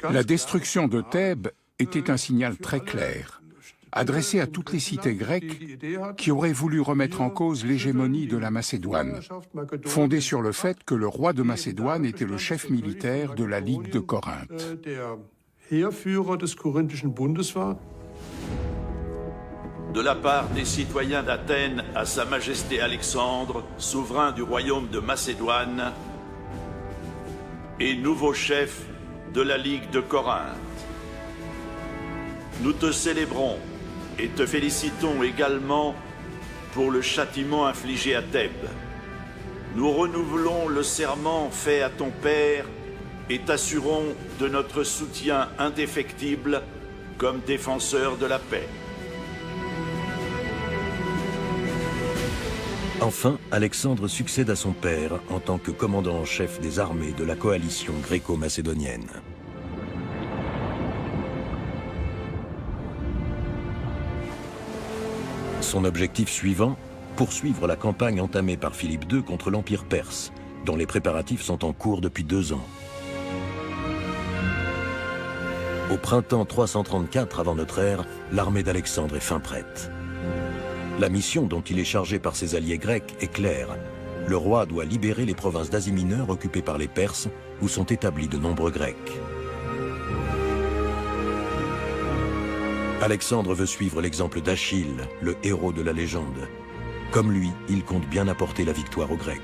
La destruction de Thèbes était un signal très clair, adressé à toutes les cités grecques qui auraient voulu remettre en cause l'hégémonie de la Macédoine, fondée sur le fait que le roi de Macédoine était le chef militaire de la Ligue de Corinthe. De la part des citoyens d'Athènes à Sa Majesté Alexandre, souverain du royaume de Macédoine et nouveau chef de la Ligue de Corinthe. Nous te célébrons et te félicitons également pour le châtiment infligé à Thèbes. Nous renouvelons le serment fait à ton père et t'assurons de notre soutien indéfectible comme défenseur de la paix. Enfin, Alexandre succède à son père en tant que commandant en chef des armées de la coalition gréco-macédonienne. Son objectif suivant, poursuivre la campagne entamée par Philippe II contre l'Empire perse, dont les préparatifs sont en cours depuis 2 ans. Au printemps 334 avant notre ère, l'armée d'Alexandre est fin prête. La mission dont il est chargé par ses alliés grecs est claire. Le roi doit libérer les provinces d'Asie mineure occupées par les Perses, où sont établis de nombreux Grecs. Alexandre veut suivre l'exemple d'Achille, le héros de la légende. Comme lui, il compte bien apporter la victoire aux Grecs.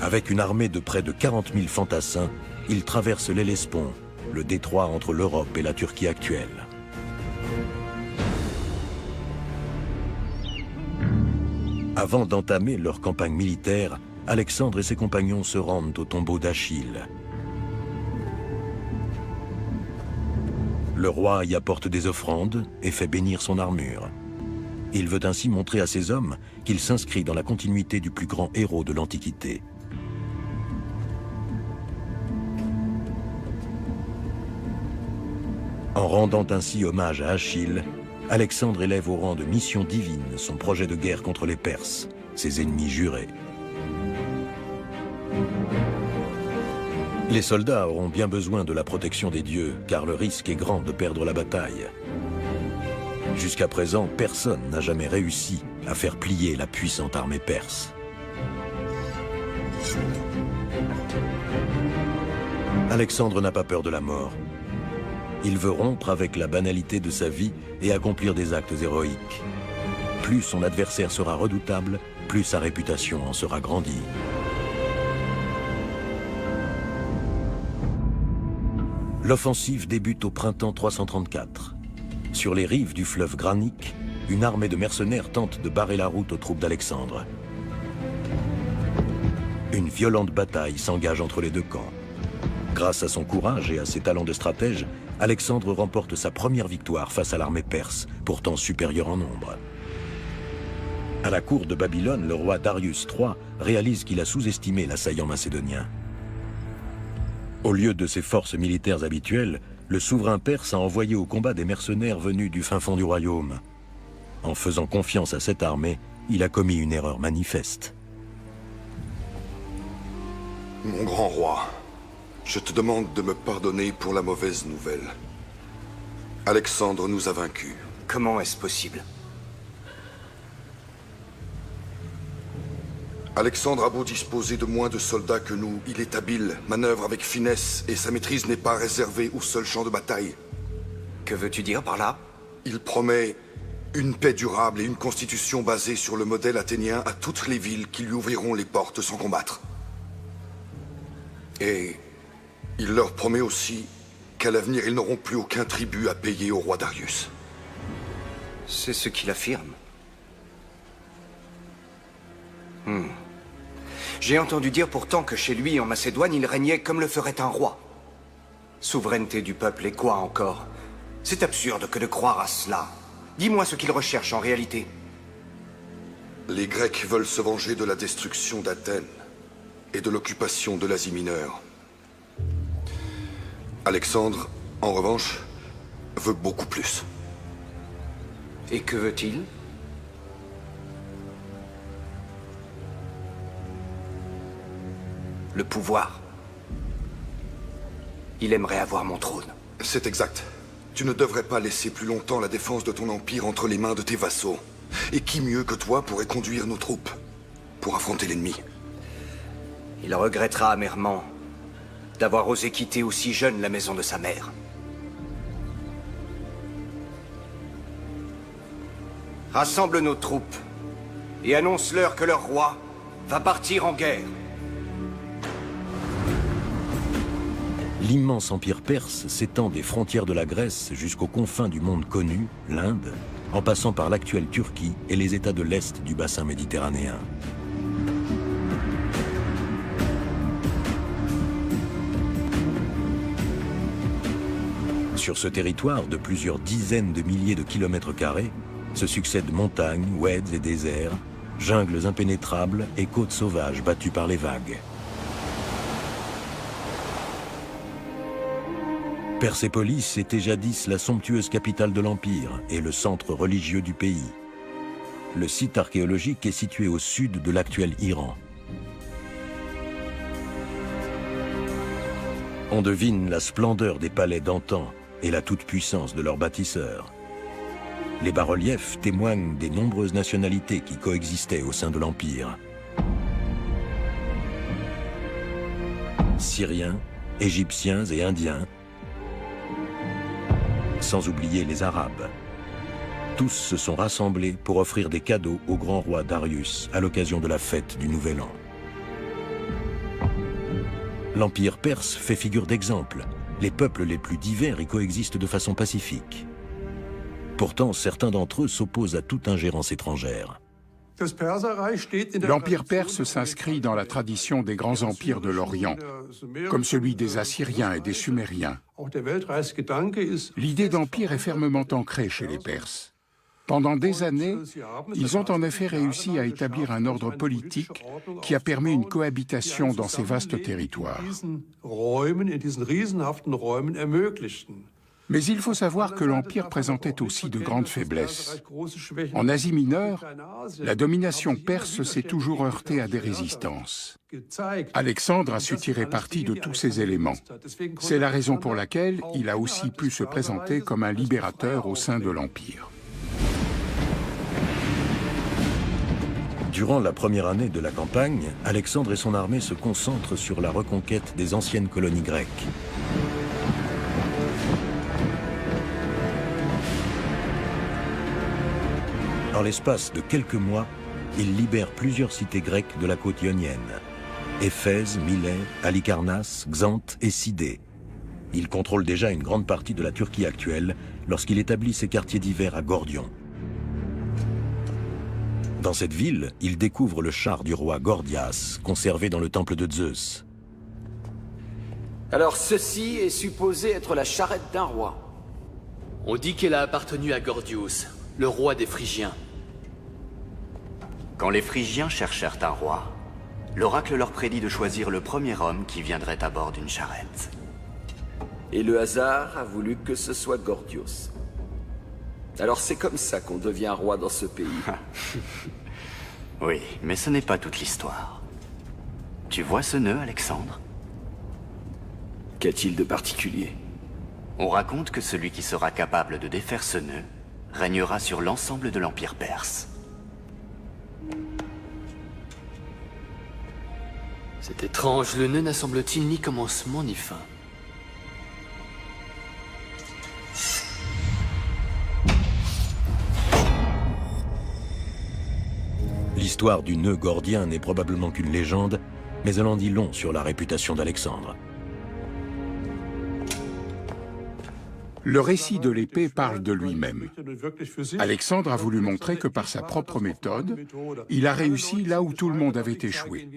Avec une armée de près de 40 000 fantassins, il traverse l'Hellespont, le détroit entre l'Europe et la Turquie actuelle. Avant d'entamer leur campagne militaire, Alexandre et ses compagnons se rendent au tombeau d'Achille. Le roi y apporte des offrandes et fait bénir son armure. Il veut ainsi montrer à ses hommes qu'il s'inscrit dans la continuité du plus grand héros de l'Antiquité. En rendant ainsi hommage à Achille, Alexandre élève au rang de mission divine son projet de guerre contre les Perses, ses ennemis jurés. Les soldats auront bien besoin de la protection des dieux, car le risque est grand de perdre la bataille. Jusqu'à présent, personne n'a jamais réussi à faire plier la puissante armée perse. Alexandre n'a pas peur de la mort. Il veut rompre avec la banalité de sa vie et accomplir des actes héroïques. Plus son adversaire sera redoutable, plus sa réputation en sera grandie. L'offensive débute au printemps 334. Sur les rives du fleuve Granique, une armée de mercenaires tente de barrer la route aux troupes d'Alexandre. Une violente bataille s'engage entre les deux camps. Grâce à son courage et à ses talents de stratège, Alexandre remporte sa première victoire face à l'armée perse, pourtant supérieure en nombre. À la cour de Babylone, le roi Darius III réalise qu'il a sous-estimé l'assaillant macédonien. Au lieu de ses forces militaires habituelles, le souverain perse a envoyé au combat des mercenaires venus du fin fond du royaume. En faisant confiance à cette armée, il a commis une erreur manifeste. Mon grand roi, je te demande de me pardonner pour la mauvaise nouvelle. Alexandre nous a vaincus. Comment est-ce possible? Alexandre a beau disposer de moins de soldats que nous, il est habile, manœuvre avec finesse, et sa maîtrise n'est pas réservée au seul champ de bataille. Que veux-tu dire par là? Il promet une paix durable et une constitution basée sur le modèle athénien à toutes les villes qui lui ouvriront les portes sans combattre. Et il leur promet aussi qu'à l'avenir, ils n'auront plus aucun tribut à payer au roi Darius. C'est ce qu'il affirme. J'ai entendu dire pourtant que chez lui, en Macédoine, il régnait comme le ferait un roi. Souveraineté du peuple et quoi encore? C'est absurde que de croire à cela. Dis-moi ce qu'il recherche en réalité. Les Grecs veulent se venger de la destruction d'Athènes et de l'occupation de l'Asie mineure. Alexandre, en revanche, veut beaucoup plus. Et que veut-il? le pouvoir. Il aimerait avoir mon trône. C'est exact. Tu ne devrais pas laisser plus longtemps la défense de ton empire entre les mains de tes vassaux. Et qui mieux que toi pourrait conduire nos troupes pour affronter l'ennemi? Il regrettera amèrement d'avoir osé quitter aussi jeune la maison de sa mère. Rassemble nos troupes et annonce-leur que leur roi va partir en guerre. L'immense empire perse s'étend des frontières de la Grèce jusqu'aux confins du monde connu, l'Inde, en passant par l'actuelle Turquie et les États de l'Est du bassin méditerranéen. Sur ce territoire de plusieurs dizaines de milliers de kilomètres carrés, se succèdent montagnes, oueds et déserts, jungles impénétrables et côtes sauvages battues par les vagues. Persépolis était jadis la somptueuse capitale de l'Empire et le centre religieux du pays. Le site archéologique est situé au sud de l'actuel Iran. On devine la splendeur des palais d'antan et la toute-puissance de leurs bâtisseurs. Les bas-reliefs témoignent des nombreuses nationalités qui coexistaient au sein de l'Empire. Syriens, Égyptiens et Indiens, sans oublier les Arabes. Tous se sont rassemblés pour offrir des cadeaux au grand roi Darius à l'occasion de la fête du Nouvel An. L'Empire perse fait figure d'exemple. Les peuples les plus divers y coexistent de façon pacifique. Pourtant, certains d'entre eux s'opposent à toute ingérence étrangère. L'Empire perse s'inscrit dans la tradition des grands empires de l'Orient, comme celui des Assyriens et des Sumériens. L'idée d'empire est fermement ancrée chez les Perses. Pendant des années, ils ont en effet réussi à établir un ordre politique qui a permis une cohabitation dans ces vastes territoires. Mais il faut savoir que l'Empire présentait aussi de grandes faiblesses. En Asie mineure, la domination perse s'est toujours heurtée à des résistances. Alexandre a su tirer parti de tous ces éléments. C'est la raison pour laquelle il a aussi pu se présenter comme un libérateur au sein de l'Empire. Durant la première année de la campagne, Alexandre et son armée se concentrent sur la reconquête des anciennes colonies grecques. En l'espace de quelques mois, il libère plusieurs cités grecques de la côte ionienne. Éphèse, Milet, Halicarnasse, Xanthe et Sidée. Il contrôle déjà une grande partie de la Turquie actuelle lorsqu'il établit ses quartiers d'hiver à Gordion. Dans cette ville, il découvre le char du roi Gordias, conservé dans le temple de Zeus. Alors ceci est supposé être la charrette d'un roi. On dit qu'elle a appartenu à Gordius, le roi des Phrygiens. Quand les Phrygiens cherchèrent un roi, l'oracle leur prédit de choisir le premier homme qui viendrait à bord d'une charrette. Et le hasard a voulu que ce soit Gordius. Alors c'est comme ça qu'on devient roi dans ce pays. Oui, mais ce n'est pas toute l'histoire. Tu vois ce nœud, Alexandre? Qu'a-t-il de particulier? On raconte que celui qui sera capable de défaire ce nœud régnera sur l'ensemble de l'Empire perse. C'est étrange, le nœud n'a semble-t-il ni commencement ni fin. L'histoire du nœud gordien n'est probablement qu'une légende, mais elle en dit long sur la réputation d'Alexandre. Le récit de l'épée parle de lui-même. Alexandre a voulu montrer que par sa propre méthode, il a réussi là où tout le monde avait échoué.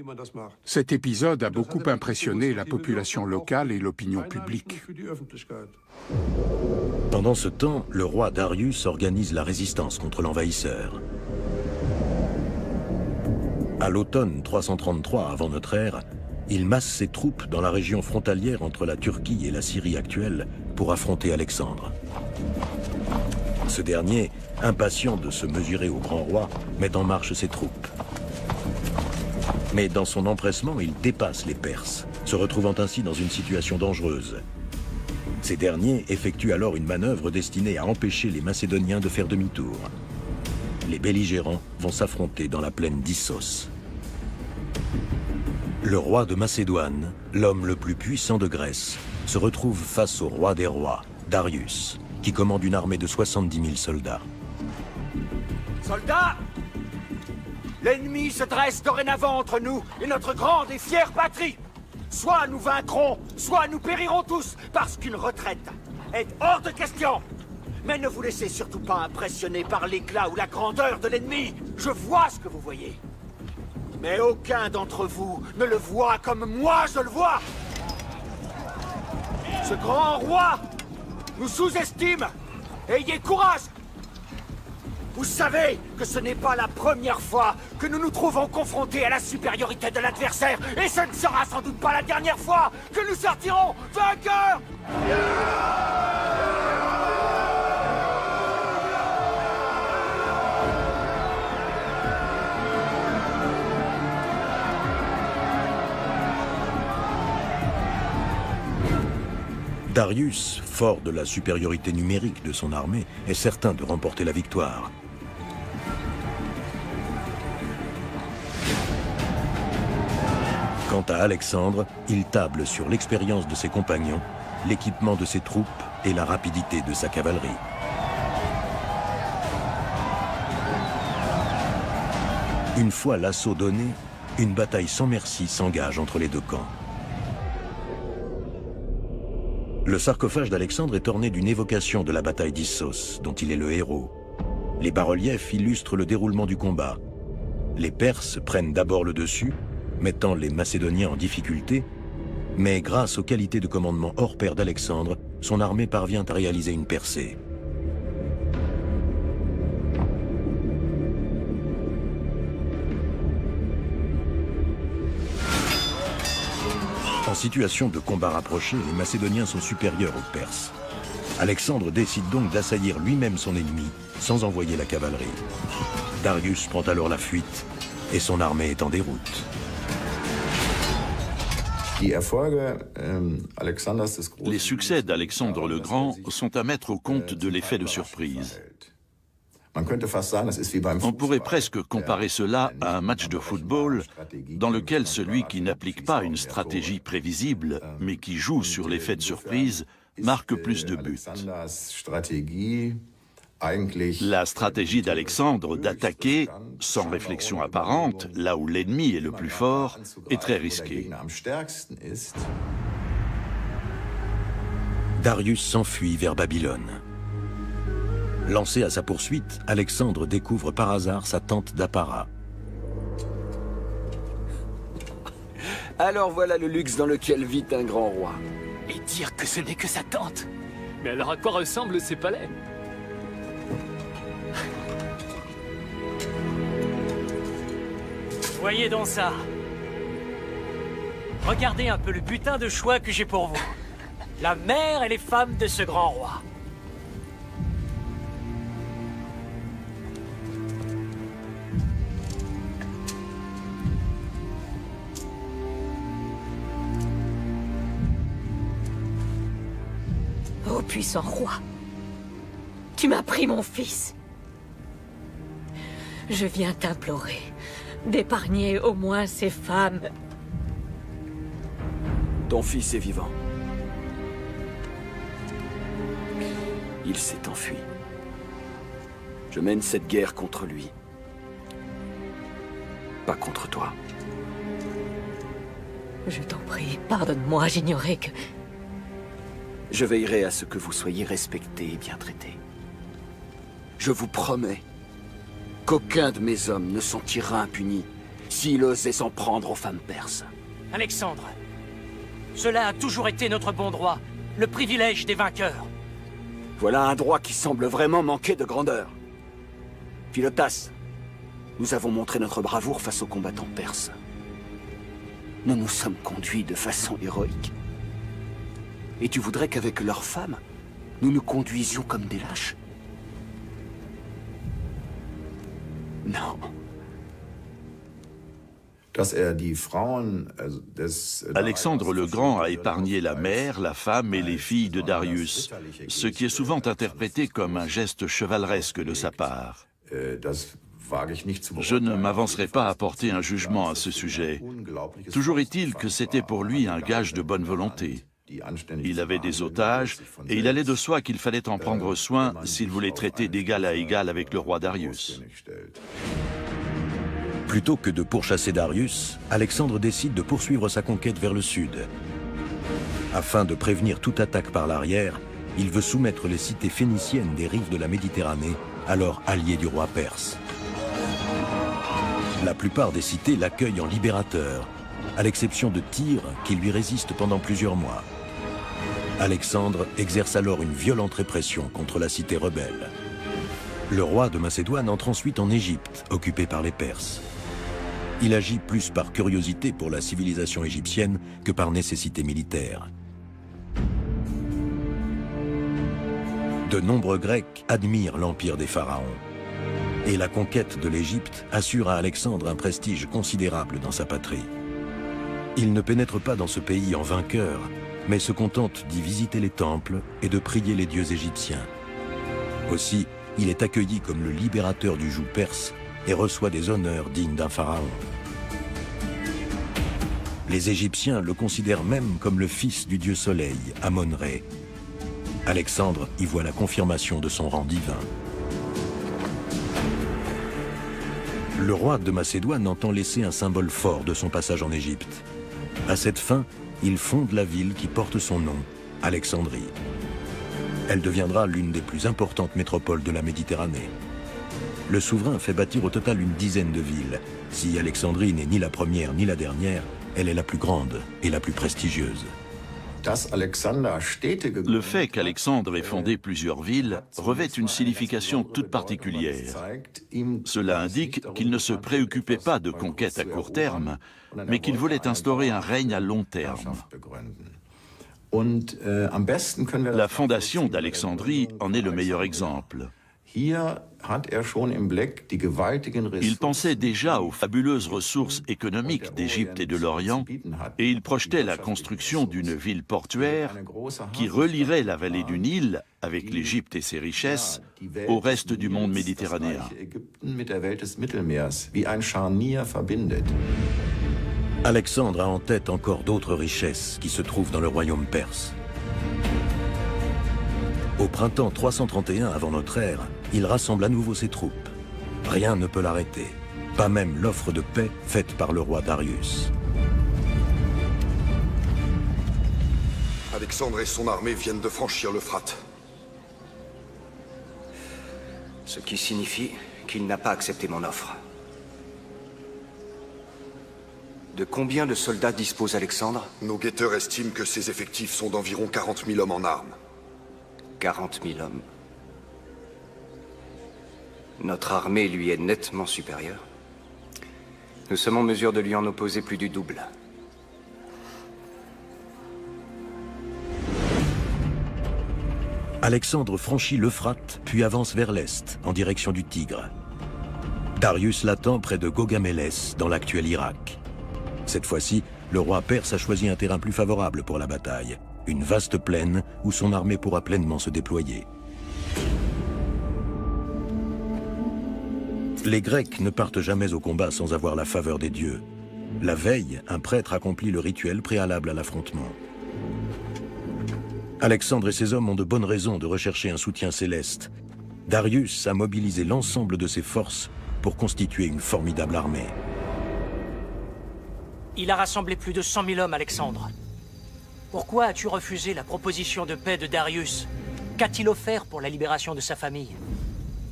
Cet épisode a beaucoup impressionné la population locale et l'opinion publique. Pendant ce temps, le roi Darius organise la résistance contre l'envahisseur. À l'automne 333 avant notre ère, il masse ses troupes dans la région frontalière entre la Turquie et la Syrie actuelle pour affronter Alexandre. Ce dernier, impatient de se mesurer au grand roi, met en marche ses troupes. Mais dans son empressement, il dépasse les Perses, se retrouvant ainsi dans une situation dangereuse. Ces derniers effectuent alors une manœuvre destinée à empêcher les Macédoniens de faire demi-tour. Les belligérants vont s'affronter dans la plaine d'Issos. Le roi de Macédoine, l'homme le plus puissant de Grèce, se retrouve face au roi des rois, Darius, qui commande une armée de 70 000 soldats. Soldats! L'ennemi se dresse dorénavant entre nous et notre grande et fière patrie. Soit nous vaincrons, soit nous périrons tous, parce qu'une retraite est hors de question. Mais ne vous laissez surtout pas impressionner par l'éclat ou la grandeur de l'ennemi. Je vois ce que vous voyez. Mais aucun d'entre vous ne le voit comme moi je le vois. Ce grand roi nous sous-estime. Ayez courage. Vous savez que ce n'est pas la première fois que nous nous trouvons confrontés à la supériorité de l'adversaire, et ce ne sera sans doute pas la dernière fois que nous sortirons vainqueurs. Darius, fort de la supériorité numérique de son armée, est certain de remporter la victoire. Quant à Alexandre, il table sur l'expérience de ses compagnons, l'équipement de ses troupes et la rapidité de sa cavalerie. Une fois l'assaut donné, une bataille sans merci s'engage entre les deux camps. Le sarcophage d'Alexandre est orné d'une évocation de la bataille d'Issos, dont il est le héros. Les bas-reliefs illustrent le déroulement du combat. Les Perses prennent d'abord le dessus, mettant les Macédoniens en difficulté, mais grâce aux qualités de commandement hors pair d'Alexandre, son armée parvient à réaliser une percée. En situation de combat rapproché, les Macédoniens sont supérieurs aux Perses. Alexandre décide donc d'assaillir lui-même son ennemi, sans envoyer la cavalerie. Darius prend alors la fuite, et son armée est en déroute. Les succès d'Alexandre le Grand sont à mettre au compte de l'effet de surprise. On pourrait presque comparer cela à un match de football dans lequel celui qui n'applique pas une stratégie prévisible, mais qui joue sur l'effet de surprise, marque plus de buts. La stratégie d'Alexandre d'attaquer, sans réflexion apparente, là où l'ennemi est le plus fort, est très risquée. Darius s'enfuit vers Babylone. Lancé à sa poursuite, Alexandre découvre par hasard sa tente d'apparat. Alors voilà le luxe dans lequel vit un grand roi. Et dire que ce n'est que sa tente. Mais alors à quoi ressemblent ces palais? Voyez donc ça. Regardez un peu le butin de choix que j'ai pour vous. La mère et les femmes de ce grand roi. Ô puissant roi, tu m'as pris mon fils. Je viens t'implorer d'épargner au moins ces femmes. Ton fils est vivant. Il s'est enfui. Je mène cette guerre contre lui. Pas contre toi. Je t'en prie, pardonne-moi, j'ignorais que... Je veillerai à ce que vous soyez respectés et bien traités. Je vous promets qu'aucun de mes hommes ne s'en tirera impuni s'il osait s'en prendre aux femmes perses. Alexandre, cela a toujours été notre bon droit, le privilège des vainqueurs. Voilà un droit qui semble vraiment manquer de grandeur. Philotas, nous avons montré notre bravoure face aux combattants perses. Nous nous sommes conduits de façon héroïque. Et tu voudrais qu'avec leurs femmes, nous nous conduisions comme des lâches? Non. Alexandre le Grand a épargné la mère, la femme et les filles de Darius, ce qui est souvent interprété comme un geste chevaleresque de sa part. Je ne m'avancerai pas à porter un jugement à ce sujet. Toujours est-il que c'était pour lui un gage de bonne volonté. Il avait des otages, et il allait de soi qu'il fallait en prendre soin s'il voulait traiter d'égal à égal avec le roi Darius. Plutôt que de pourchasser Darius, Alexandre décide de poursuivre sa conquête vers le sud. Afin de prévenir toute attaque par l'arrière, il veut soumettre les cités phéniciennes des rives de la Méditerranée, alors alliées du roi perse. La plupart des cités l'accueillent en libérateur, à l'exception de Tyr, qui lui résiste pendant plusieurs mois. Alexandre exerce alors une violente répression contre la cité rebelle. Le roi de Macédoine entre ensuite en Égypte, occupée par les Perses. Il agit plus par curiosité pour la civilisation égyptienne que par nécessité militaire. De nombreux Grecs admirent l'empire des pharaons. Et la conquête de l'Égypte assure à Alexandre un prestige considérable dans sa patrie. Il ne pénètre pas dans ce pays en vainqueur, mais se contente d'y visiter les temples et de prier les dieux égyptiens. Aussi, il est accueilli comme le libérateur du joug perse et reçoit des honneurs dignes d'un pharaon. Les Égyptiens le considèrent même comme le fils du dieu soleil, Amon-Ré. Alexandre y voit la confirmation de son rang divin. Le roi de Macédoine entend laisser un symbole fort de son passage en Égypte. À cette fin, il fonde la ville qui porte son nom, Alexandrie. Elle deviendra l'une des plus importantes métropoles de la Méditerranée. Le souverain fait bâtir au total une dizaine de villes. Si Alexandrie n'est ni la première ni la dernière, elle est la plus grande et la plus prestigieuse. Le fait qu'Alexandre ait fondé plusieurs villes revêt une signification toute particulière. Cela indique qu'il ne se préoccupait pas de conquête à court terme, mais qu'il voulait instaurer un règne à long terme. La fondation d'Alexandrie en est le meilleur exemple. Il pensait déjà aux fabuleuses ressources économiques d'Égypte et de l'Orient, et il projetait la construction d'une ville portuaire qui relierait la vallée du Nil, avec l'Égypte et ses richesses, au reste du monde méditerranéen. Alexandre a en tête encore d'autres richesses qui se trouvent dans le royaume perse. Au printemps 331 avant notre ère, il rassemble à nouveau ses troupes. Rien ne peut l'arrêter, pas même l'offre de paix faite par le roi Darius. Alexandre et son armée viennent de franchir l'Euphrate. Ce qui signifie qu'il n'a pas accepté mon offre. De combien de soldats dispose Alexandre? Nos guetteurs estiment que ses effectifs sont d'environ 40 000 hommes en armes. 40 000 hommes. Notre armée lui est nettement supérieure. Nous sommes en mesure de lui en opposer plus du double. Alexandre franchit l'Euphrate, puis avance vers l'est, en direction du Tigre. Darius l'attend près de Gaugamélès, dans l'actuel Irak. Cette fois-ci, le roi perse a choisi un terrain plus favorable pour la bataille, une vaste plaine où son armée pourra pleinement se déployer. Les Grecs ne partent jamais au combat sans avoir la faveur des dieux. La veille, un prêtre accomplit le rituel préalable à l'affrontement. Alexandre et ses hommes ont de bonnes raisons de rechercher un soutien céleste. Darius a mobilisé l'ensemble de ses forces pour constituer une formidable armée. Il a rassemblé plus de 100 000 hommes, Alexandre. Pourquoi as-tu refusé la proposition de paix de Darius? Qu'a-t-il offert pour la libération de sa famille?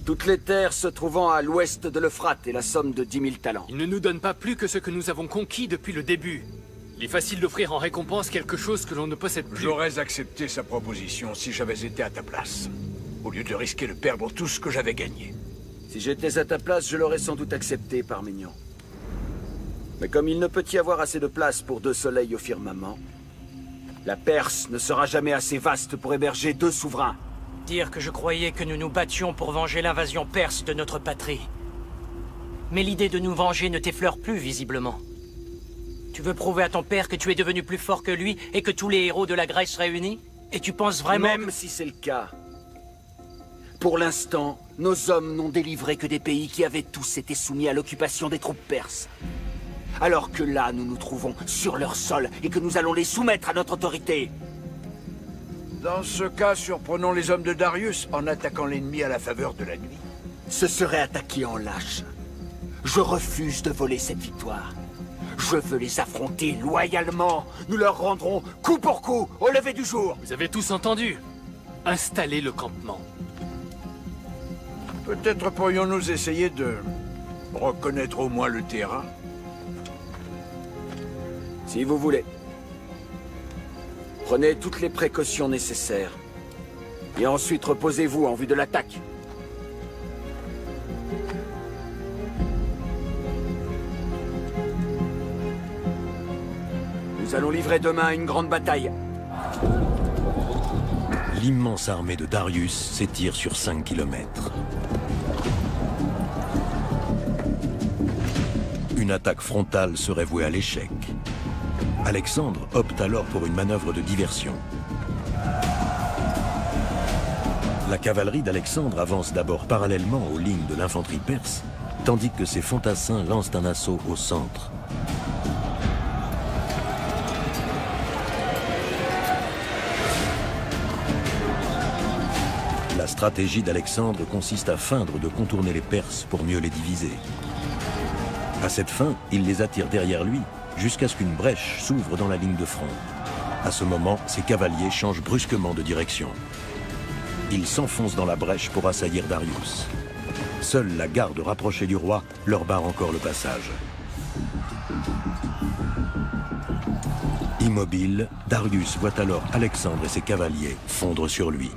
Toutes les terres se trouvant à l'ouest de l'Euphrate et la somme de 10 000 talents. Il ne nous donne pas plus que ce que nous avons conquis depuis le début. Il est facile d'offrir en récompense quelque chose que l'on ne possède plus. J'aurais accepté sa proposition si j'avais été à ta place, au lieu de risquer de perdre tout ce que j'avais gagné. Si j'étais à ta place, je l'aurais sans doute accepté, Parménion. Mais comme il ne peut y avoir assez de place pour 2 soleils au firmament, la Perse ne sera jamais assez vaste pour héberger 2 souverains. Dire que je croyais que nous nous battions pour venger l'invasion perse de notre patrie. Mais l'idée de nous venger ne t'effleure plus, visiblement. Tu veux prouver à ton père que tu es devenu plus fort que lui et que tous les héros de la Grèce réunis? Et tu penses vraiment Même si c'est le cas, pour l'instant, nos hommes n'ont délivré que des pays qui avaient tous été soumis à l'occupation des troupes perses. Alors que là, nous nous trouvons sur leur sol et que nous allons les soumettre à notre autorité. Dans ce cas, surprenons les hommes de Darius en attaquant l'ennemi à la faveur de la nuit. Ce serait attaquer en lâche. Je refuse de voler cette victoire. Je veux les affronter loyalement. Nous leur rendrons coup pour coup au lever du jour. Vous avez tous entendu. Installez le campement. Peut-être pourrions-nous essayer de reconnaître au moins le terrain. Si vous voulez. Prenez toutes les précautions nécessaires. Et ensuite reposez-vous en vue de l'attaque. Nous allons livrer demain une grande bataille. L'immense armée de Darius s'étire sur 5 kilomètres. Une attaque frontale serait vouée à l'échec. Alexandre opte alors pour une manœuvre de diversion. La cavalerie d'Alexandre avance d'abord parallèlement aux lignes de l'infanterie perse, tandis que ses fantassins lancent un assaut au centre. La stratégie d'Alexandre consiste à feindre de contourner les Perses pour mieux les diviser. À cette fin, il les attire derrière lui jusqu'à ce qu'une brèche s'ouvre dans la ligne de front. À ce moment, ses cavaliers changent brusquement de direction. Ils s'enfoncent dans la brèche pour assaillir Darius. Seule la garde rapprochée du roi leur barre encore le passage. Immobile, Darius voit alors Alexandre et ses cavaliers fondre sur lui.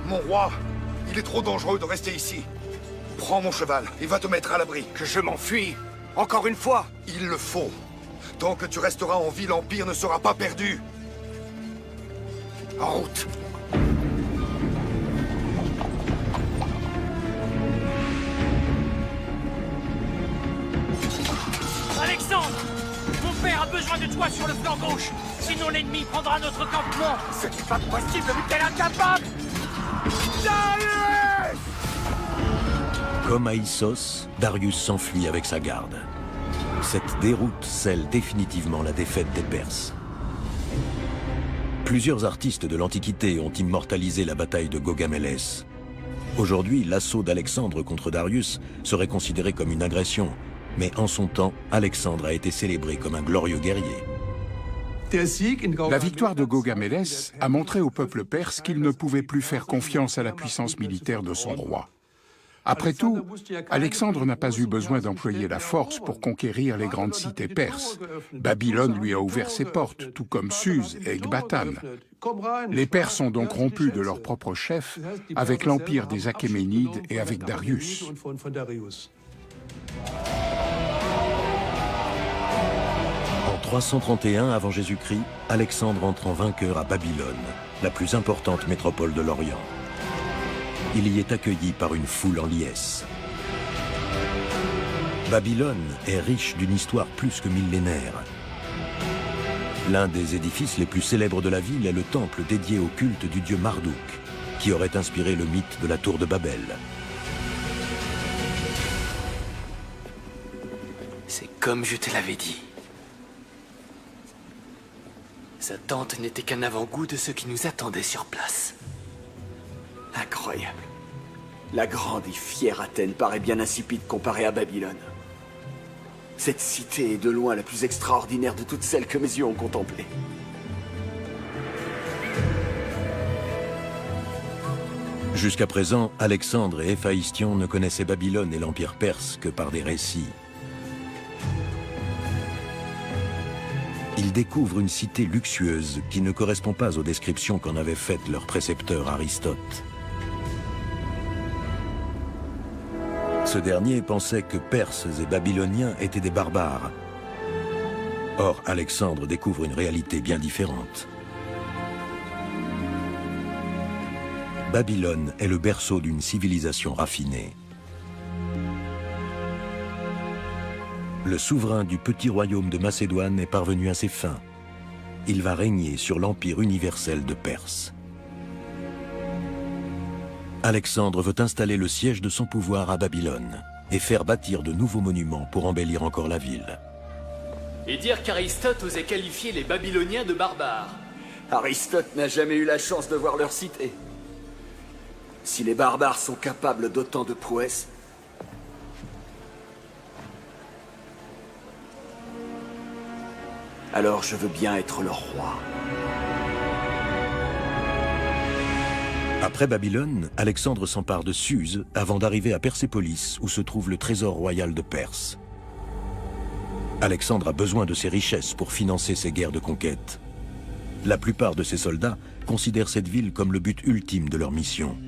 Mon roi, il est trop dangereux de rester ici. Prends mon cheval et va te mettre à l'abri. Que je m'enfuis? Encore une fois? Il le faut. Tant que tu resteras en vie, l'Empire ne sera pas perdu. En route. Alexandre! Mon père a besoin de toi sur le flanc gauche. Sinon l'ennemi prendra notre campement. Ce n'est pas possible, mais quel incapable! Darius! Comme à Issos, Darius s'enfuit avec sa garde. Cette déroute scelle définitivement la défaite des Perses. Plusieurs artistes de l'Antiquité ont immortalisé la bataille de Gaugamélès. Aujourd'hui, l'assaut d'Alexandre contre Darius serait considéré comme une agression, mais en son temps, Alexandre a été célébré comme un glorieux guerrier. La victoire de Gaugamélès a montré au peuple perse qu'il ne pouvait plus faire confiance à la puissance militaire de son roi. Après tout, Alexandre n'a pas eu besoin d'employer la force pour conquérir les grandes cités perses. Babylone lui a ouvert ses portes, tout comme Suse et Ecbatane. Les Perses ont donc rompu de leur propre chef avec l'empire des Achéménides et avec Darius. En 331 avant Jésus-Christ, Alexandre entre en vainqueur à Babylone, la plus importante métropole de l'Orient. Il y est accueilli par une foule en liesse. Babylone est riche d'une histoire plus que millénaire. L'un des édifices les plus célèbres de la ville est le temple dédié au culte du dieu Marduk, qui aurait inspiré le mythe de la tour de Babel. C'est comme je te l'avais dit. Sa tente n'était qu'un avant-goût de ce qui nous attendait sur place. Incroyable. La grande et fière Athènes paraît bien insipide comparée à Babylone. Cette cité est de loin la plus extraordinaire de toutes celles que mes yeux ont contemplées. Jusqu'à présent, Alexandre et Héphaïstion ne connaissaient Babylone et l'Empire perse que par des récits. Ils découvrent une cité luxueuse qui ne correspond pas aux descriptions qu'en avait faites leur précepteur Aristote. Ce dernier pensait que Perses et Babyloniens étaient des barbares. Or, Alexandre découvre une réalité bien différente. Babylone est le berceau d'une civilisation raffinée. Le souverain du petit royaume de Macédoine est parvenu à ses fins. Il va régner sur l'empire universel de Perse. Alexandre veut installer le siège de son pouvoir à Babylone et faire bâtir de nouveaux monuments pour embellir encore la ville. Et dire qu'Aristote osait qualifier les Babyloniens de barbares. Aristote n'a jamais eu la chance de voir leur cité. Si les barbares sont capables d'autant de prouesses, alors je veux bien être leur roi. Après Babylone, Alexandre s'empare de Suse avant d'arriver à Persépolis, où se trouve le trésor royal de Perse. Alexandre a besoin de ses richesses pour financer ses guerres de conquête. La plupart de ses soldats considèrent cette ville comme le but ultime de leur mission.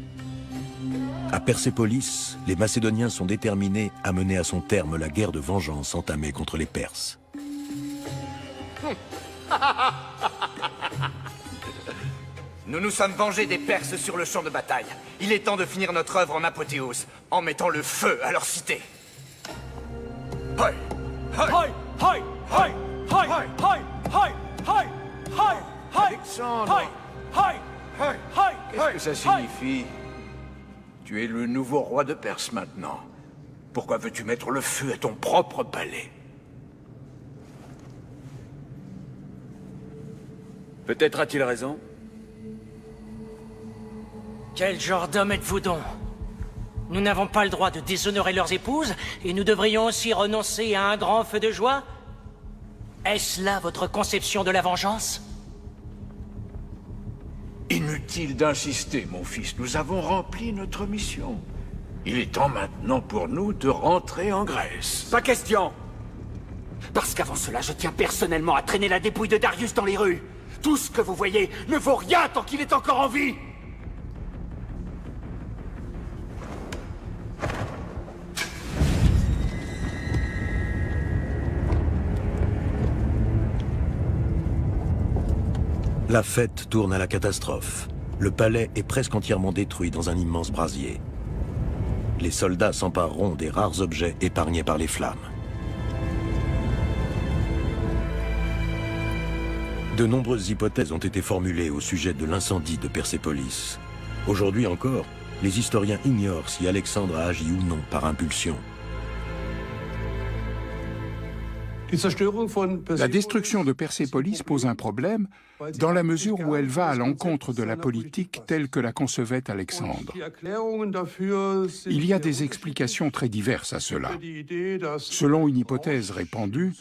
À Persépolis, les Macédoniens sont déterminés à mener à son terme la guerre de vengeance entamée contre les Perses. Nous nous sommes vengés des Perses sur le champ de bataille. Il est temps de finir notre œuvre en apothéose, en mettant le feu à leur cité. Hoi! Hoi! Hoi! Hoi! Hoi! Hoi! Hoi! Hoi! Hoi! Alexandre! Qu'est-ce que ça signifie? Tu es le nouveau roi de Perse maintenant. Pourquoi veux-tu mettre le feu à ton propre palais? Peut-être a-t-il raison. Quel genre d'homme êtes-vous donc? Nous n'avons pas le droit de déshonorer leurs épouses, et nous devrions aussi renoncer à un grand feu de joie? Est-ce là votre conception de la vengeance? Inutile d'insister, mon fils. Nous avons rempli notre mission. Il est temps maintenant pour nous de rentrer en Grèce. Pas question! Parce qu'avant cela, je tiens personnellement à traîner la dépouille de Darius dans les rues. Tout ce que vous voyez ne vaut rien tant qu'il est encore en vie! La fête tourne à la catastrophe. Le palais est presque entièrement détruit dans un immense brasier. Les soldats s'empareront des rares objets épargnés par les flammes. De nombreuses hypothèses ont été formulées au sujet de l'incendie de Persépolis. Aujourd'hui encore, les historiens ignorent si Alexandre a agi ou non par impulsion. La destruction de Persépolis pose un problème dans la mesure où elle va à l'encontre de la politique telle que la concevait Alexandre. Il y a des explications très diverses à cela. Selon une hypothèse répandue,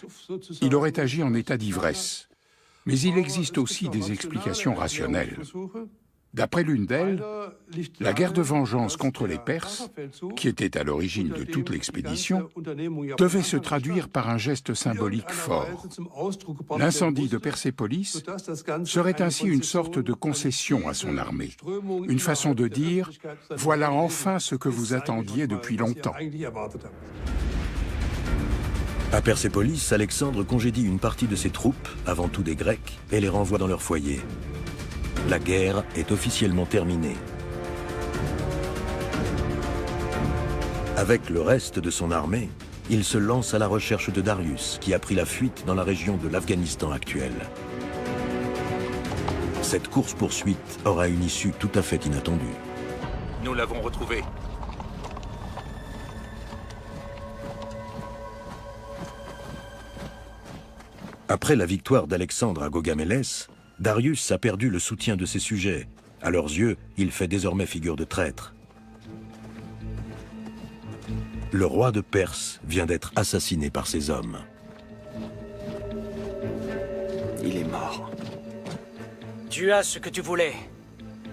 il aurait agi en état d'ivresse. Mais il existe aussi des explications rationnelles. D'après l'une d'elles, la guerre de vengeance contre les Perses, qui était à l'origine de toute l'expédition, devait se traduire par un geste symbolique fort. L'incendie de Persépolis serait ainsi une sorte de concession à son armée, une façon de dire « Voilà enfin ce que vous attendiez depuis longtemps ». À Persépolis, Alexandre congédie une partie de ses troupes, avant tout des Grecs, et les renvoie dans leur foyer. La guerre est officiellement terminée. Avec le reste de son armée, il se lance à la recherche de Darius, qui a pris la fuite dans la région de l'Afghanistan actuel. Cette course-poursuite aura une issue tout à fait inattendue. Nous l'avons retrouvé. Après la victoire d'Alexandre à Gaugamélès, Darius a perdu le soutien de ses sujets. À leurs yeux, il fait désormais figure de traître. Le roi de Perse vient d'être assassiné par ses hommes. Il est mort. Tu as ce que tu voulais.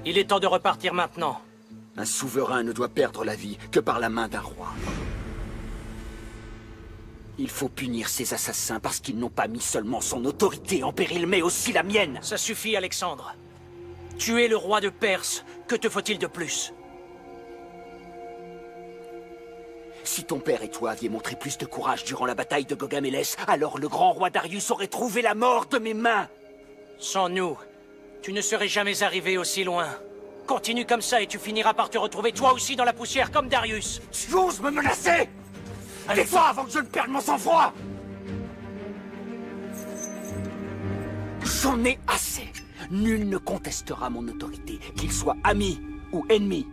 Il est temps de repartir maintenant. Un souverain ne doit perdre la vie que par la main d'un roi. Il faut punir ces assassins parce qu'ils n'ont pas mis seulement son autorité en péril, mais aussi la mienne. Ça suffit, Alexandre. Tu es le roi de Perse. Que te faut-il de plus? Si ton père et toi aviez montré plus de courage durant la bataille de Gaugamélès, alors le grand roi Darius aurait trouvé la mort de mes mains. Sans nous, tu ne serais jamais arrivé aussi loin. Continue comme ça et tu finiras par te retrouver toi aussi dans la poussière comme Darius. Tu oses me menacer? Tais-toi avant que je ne perde mon sang-froid! J'en ai assez. Nul ne contestera mon autorité, qu'il soit ami ou ennemi.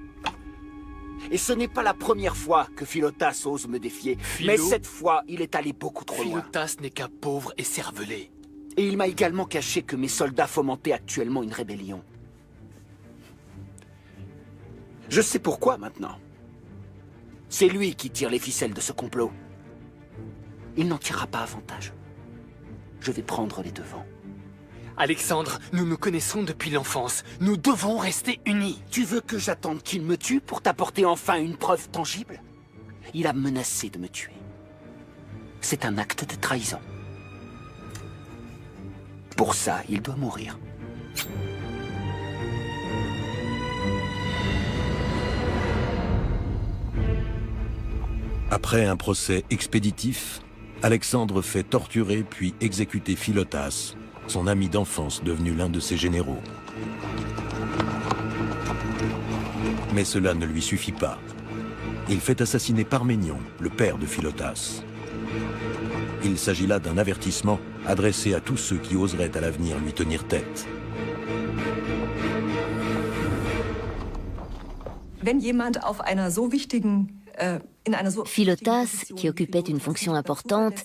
Et ce n'est pas la première fois que Philotas ose me défier. Mais cette fois, il est allé beaucoup trop loin. Philotas n'est qu'un pauvre et cervelé. Et il m'a également caché que mes soldats fomentaient actuellement une rébellion. Je sais pourquoi maintenant. C'est lui qui tire les ficelles de ce complot. Il n'en tirera pas avantage. Je vais prendre les devants. Alexandre, nous nous connaissons depuis l'enfance. Nous devons rester unis. Tu veux que j'attende qu'il me tue pour t'apporter enfin une preuve tangible? Il a menacé de me tuer. C'est un acte de trahison. Pour ça, il doit mourir. Après un procès expéditif, Alexandre fait torturer puis exécuter Philotas, son ami d'enfance devenu l'un de ses généraux. Mais cela ne lui suffit pas. Il fait assassiner Parménion, le père de Philotas. Il s'agit là d'un avertissement adressé à tous ceux qui oseraient à l'avenir lui tenir tête. Philotas, qui occupait une fonction importante,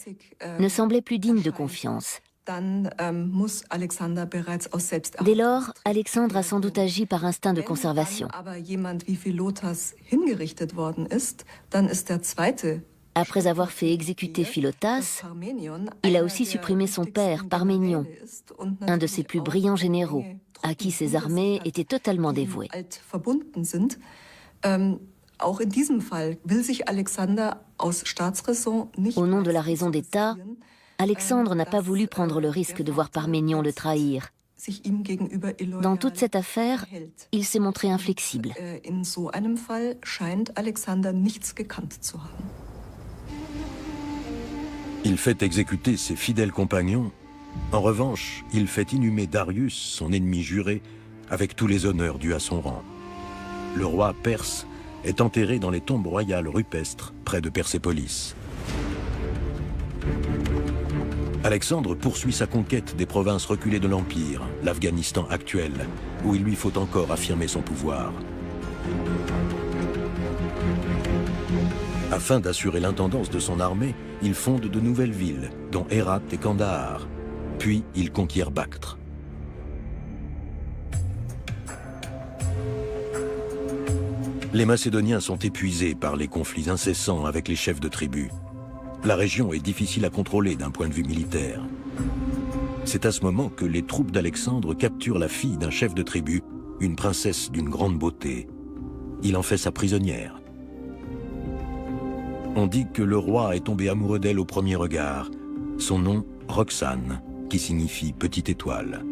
ne semblait plus digne de confiance. Dès lors, Alexandre a sans doute agi par instinct de conservation. Après avoir fait exécuter Philotas, il a aussi supprimé son père, Parménion, un de ses plus brillants généraux, à qui ses armées étaient totalement dévouées. Au nom de la raison d'État, Alexandre n'a pas voulu prendre le risque de voir Parménion le trahir. Dans toute cette affaire, il s'est montré inflexible. Il fait exécuter ses fidèles compagnons. En revanche, il fait inhumer Darius, son ennemi juré, avec tous les honneurs dus à son rang. Le roi perse est enterré dans les tombes royales rupestres près de Persépolis. Alexandre poursuit sa conquête des provinces reculées de l'Empire, l'Afghanistan actuel, où il lui faut encore affirmer son pouvoir. Afin d'assurer l'intendance de son armée, il fonde de nouvelles villes, dont Hérat et Kandahar. Puis il conquiert Bactre. Les Macédoniens sont épuisés par les conflits incessants avec les chefs de tribus. La région est difficile à contrôler d'un point de vue militaire. C'est à ce moment que les troupes d'Alexandre capturent la fille d'un chef de tribu, une princesse d'une grande beauté. Il en fait sa prisonnière. On dit que le roi est tombé amoureux d'elle au premier regard. Son nom, Roxane, qui signifie petite étoile.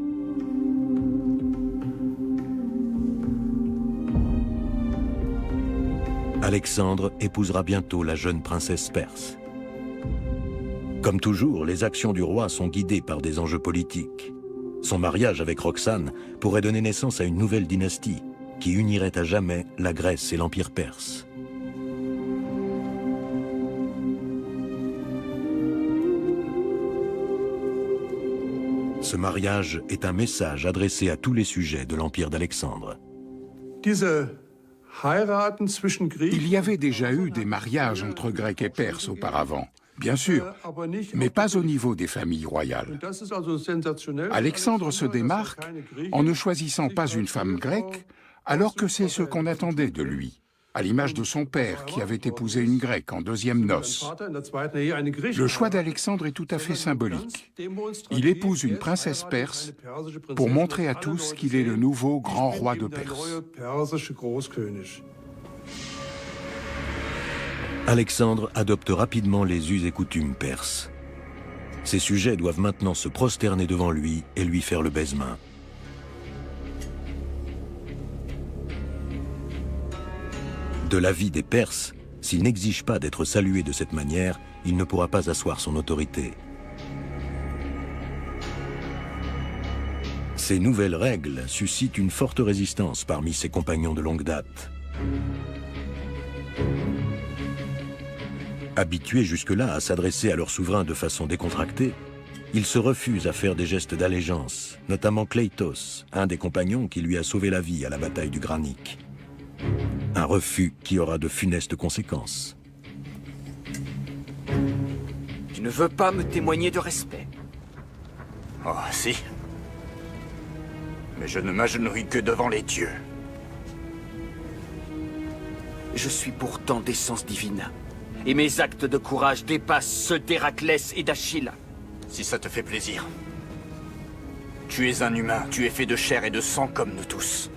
Alexandre épousera bientôt la jeune princesse perse. Comme toujours, les actions du roi sont guidées par des enjeux politiques. Son mariage avec Roxane pourrait donner naissance à une nouvelle dynastie qui unirait à jamais la Grèce et l'Empire perse. Ce mariage est un message adressé à tous les sujets de l'Empire d'Alexandre. Il y avait déjà eu des mariages entre Grecs et Perses auparavant, Bien sûr, mais pas au niveau des familles royales. Alexandre se démarque en ne choisissant pas une femme grecque, alors que c'est ce qu'on attendait de lui, à l'image de son père qui avait épousé une grecque en deuxième noces. Le choix d'Alexandre est tout à fait symbolique. Il épouse une princesse perse pour montrer à tous qu'il est le nouveau grand roi de Perse. Alexandre adopte rapidement les us et coutumes perses. Ses sujets doivent maintenant se prosterner devant lui et lui faire le baise-main. De l'avis des Perses, s'il n'exige pas d'être salué de cette manière, il ne pourra pas asseoir son autorité. Ces nouvelles règles suscitent une forte résistance parmi ses compagnons de longue date. Habitués jusque-là à s'adresser à leur souverain de façon décontractée, ils se refusent à faire des gestes d'allégeance, notamment Kleitos, un des compagnons qui lui a sauvé la vie à la bataille du Granique. Un refus qui aura de funestes conséquences. Tu ne veux pas me témoigner de respect? Oh, si. Mais je ne m'agenouille que devant les dieux. Je suis pourtant d'essence divine. Et mes actes de courage dépassent ceux d'Héraclès et d'Achille. Si ça te fait plaisir. Tu es un humain, tu es fait de chair et de sang comme nous tous.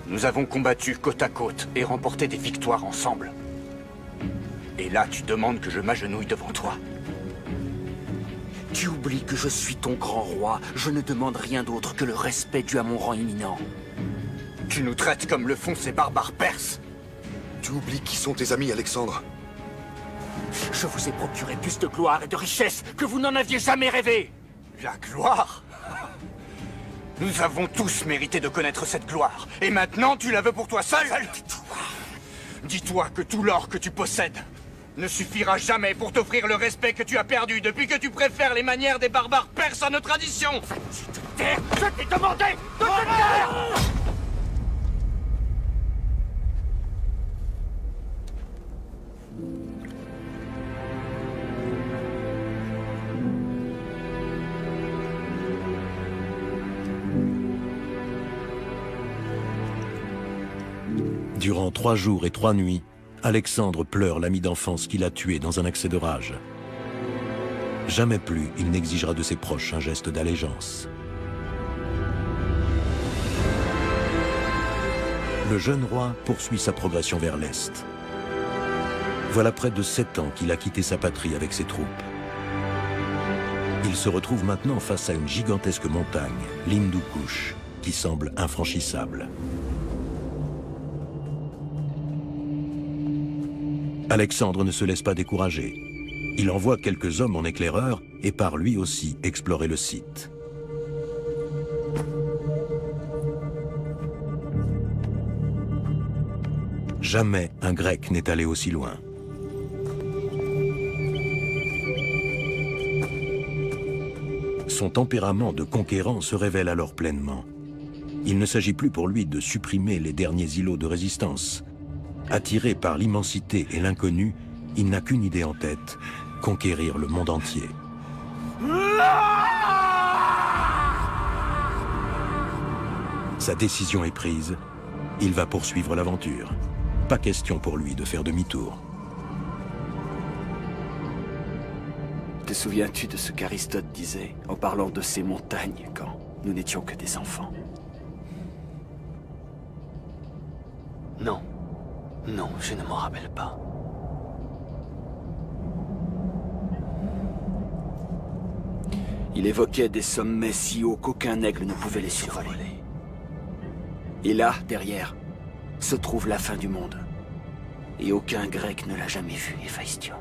Nous avons combattu côte à côte et remporté des victoires ensemble. Et là, tu demandes que je m'agenouille devant toi. Tu oublies que je suis ton grand roi. Je ne demande rien d'autre que le respect dû à mon rang imminent. Tu nous traites comme le font ces barbares perses. Tu oublies qui sont tes amis, Alexandre. Je vous ai procuré plus de gloire et de richesse que vous n'en aviez jamais rêvé. La gloire? Nous avons tous mérité de connaître cette gloire. Et maintenant, tu la veux pour toi seul? Dis-toi que tout l'or que tu possèdes ne suffira jamais pour t'offrir le respect que tu as perdu depuis que tu préfères les manières des barbares perses à nos traditions. Je t'ai demandé de te taire! Durant 3 jours et 3 nuits, Alexandre pleure l'ami d'enfance qu'il a tué dans un accès de rage. Jamais plus il n'exigera de ses proches un geste d'allégeance. Le jeune roi poursuit sa progression vers l'Est. Voilà près de 7 ans qu'il a quitté sa patrie avec ses troupes. Il se retrouve maintenant face à une gigantesque montagne, l'Hindu Kush, qui semble infranchissable. Alexandre ne se laisse pas décourager. Il envoie quelques hommes en éclaireur et part lui aussi explorer le site. Jamais un Grec n'est allé aussi loin. Son tempérament de conquérant se révèle alors pleinement. Il ne s'agit plus pour lui de supprimer les derniers îlots de résistance. Attiré par l'immensité et l'inconnu, il n'a qu'une idée en tête, conquérir le monde entier. Sa décision est prise, il va poursuivre l'aventure. Pas question pour lui de faire demi-tour. Te souviens-tu de ce qu'Aristote disait en parlant de ces montagnes quand nous n'étions que des enfants? Non. Non, je ne m'en rappelle pas. Il évoquait des sommets si hauts qu'aucun aigle ne pouvait les survoler. Et là, derrière, se trouve la fin du monde. Et aucun Grec ne l'a jamais vu, Héphaïstion.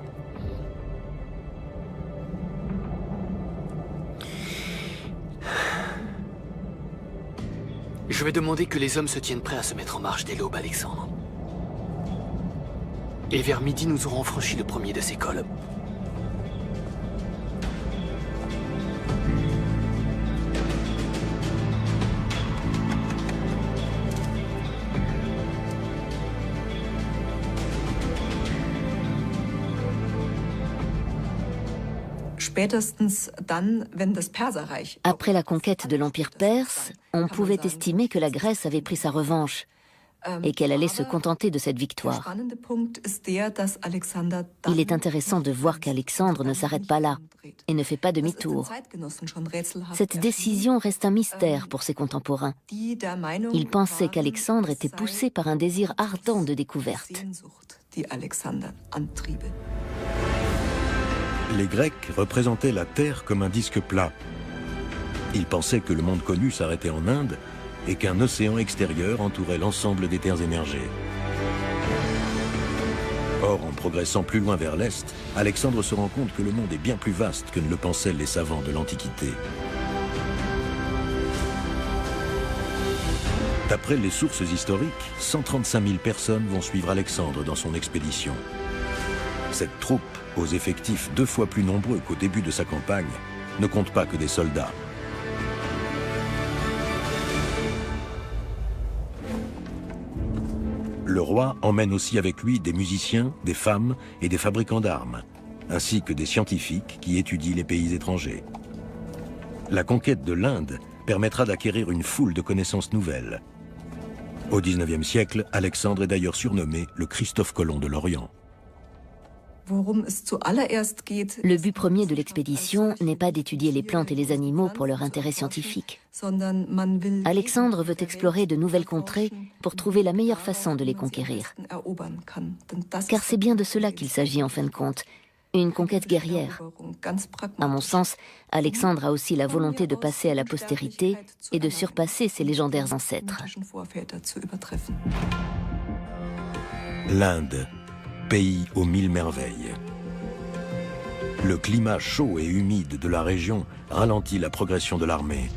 Je vais demander que les hommes se tiennent prêts à se mettre en marche dès l'aube, Alexandre. Et vers midi, nous aurons franchi le premier de ces cols. Après la conquête de l'Empire perse, on pouvait estimer que la Grèce avait pris sa revanche et qu'elle allait se contenter de cette victoire. Il est intéressant de voir qu'Alexandre ne s'arrête pas là et ne fait pas demi-tour. Cette décision reste un mystère pour ses contemporains. Ils pensaient qu'Alexandre était poussé par un désir ardent de découverte. Les Grecs représentaient la Terre comme un disque plat. Ils pensaient que le monde connu s'arrêtait en Inde et qu'un océan extérieur entourait l'ensemble des terres émergées. Or, en progressant plus loin vers l'Est, Alexandre se rend compte que le monde est bien plus vaste que ne le pensaient les savants de l'Antiquité. D'après les sources historiques, 135 000 personnes vont suivre Alexandre dans son expédition. Cette troupe, aux effectifs 2 fois plus nombreux qu'au début de sa campagne, ne compte pas que des soldats. Le roi emmène aussi avec lui des musiciens, des femmes et des fabricants d'armes, ainsi que des scientifiques qui étudient les pays étrangers. La conquête de l'Inde permettra d'acquérir une foule de connaissances nouvelles. Au XIXe siècle, Alexandre est d'ailleurs surnommé le Christophe Colomb de l'Orient. Le but premier de l'expédition n'est pas d'étudier les plantes et les animaux pour leur intérêt scientifique. Alexandre veut explorer de nouvelles contrées pour trouver la meilleure façon de les conquérir. Car c'est bien de cela qu'il s'agit en fin de compte, une conquête guerrière. À mon sens, Alexandre a aussi la volonté de passer à la postérité et de surpasser ses légendaires ancêtres. L'Inde, pays aux 1000 merveilles. Le climat chaud et humide de la région ralentit la progression de l'armée,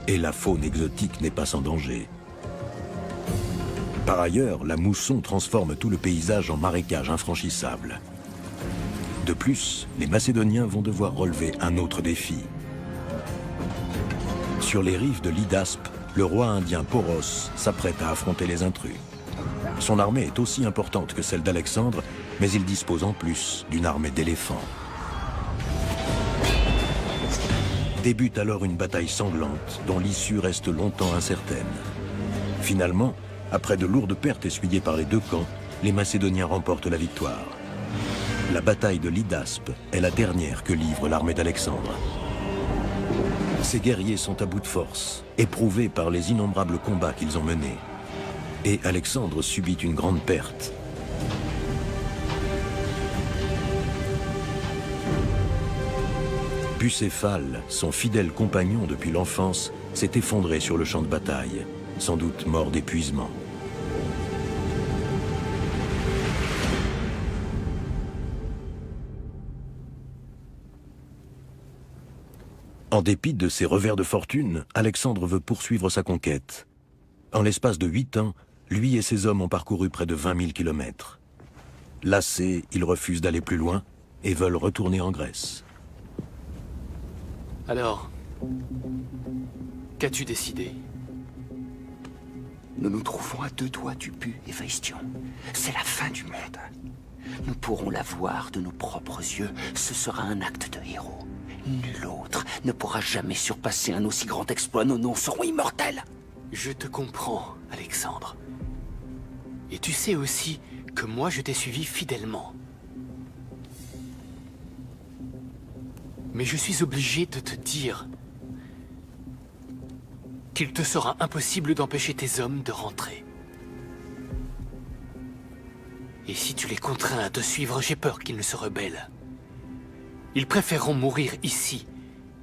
et la faune exotique n'est pas sans danger. Par ailleurs, la mousson transforme tout le paysage en marécage infranchissable. De plus, les Macédoniens vont devoir relever un autre défi. Sur les rives de l'Hydaspe, le roi indien Poros s'apprête à affronter les intrus. Son armée est aussi importante que celle d'Alexandre, mais il dispose en plus d'une armée d'éléphants. Débute alors une bataille sanglante, dont l'issue reste longtemps incertaine. Finalement, après de lourdes pertes essuyées par les deux camps, les Macédoniens remportent la victoire. La bataille de l'Hydaspe est la dernière que livre l'armée d'Alexandre. Ces guerriers sont à bout de force, éprouvés par les innombrables combats qu'ils ont menés. Et Alexandre subit une grande perte. Bucéphale, son fidèle compagnon depuis l'enfance, s'est effondré sur le champ de bataille, sans doute mort d'épuisement. En dépit de ses revers de fortune, Alexandre veut poursuivre sa conquête. En l'espace de 8 ans, lui et ses hommes ont parcouru près de 20 000 kilomètres. Lassés, ils refusent d'aller plus loin et veulent retourner en Grèce. Alors, qu'as-tu décidé? Nous nous trouvons à 2 doigts du but, Héphaïstion. C'est la fin du monde. Nous pourrons la voir de nos propres yeux. Ce sera un acte de héros. Nul autre ne pourra jamais surpasser un aussi grand exploit. Nos noms seront immortels. Je te comprends, Alexandre. Et tu sais aussi que moi je t'ai suivi fidèlement. Mais je suis obligé de te dire qu'il te sera impossible d'empêcher tes hommes de rentrer. Et si tu les contrains à te suivre, j'ai peur qu'ils ne se rebellent. Ils préféreront mourir ici,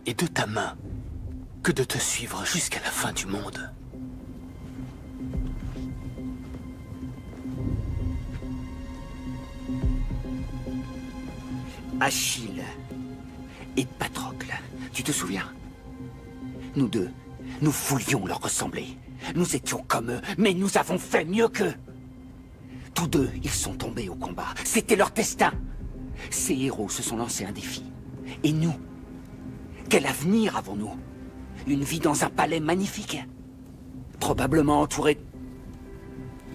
et de ta main, que de te suivre jusqu'à la fin du monde. Achille et Patrocle, tu te souviens? Nous deux, nous voulions leur ressembler. Nous étions comme eux, mais nous avons fait mieux qu'eux. Tous deux, ils sont tombés au combat. C'était leur destin. Ces héros se sont lancés un défi. Et nous, quel avenir avons-nous? Une vie dans un palais magnifique, probablement entouré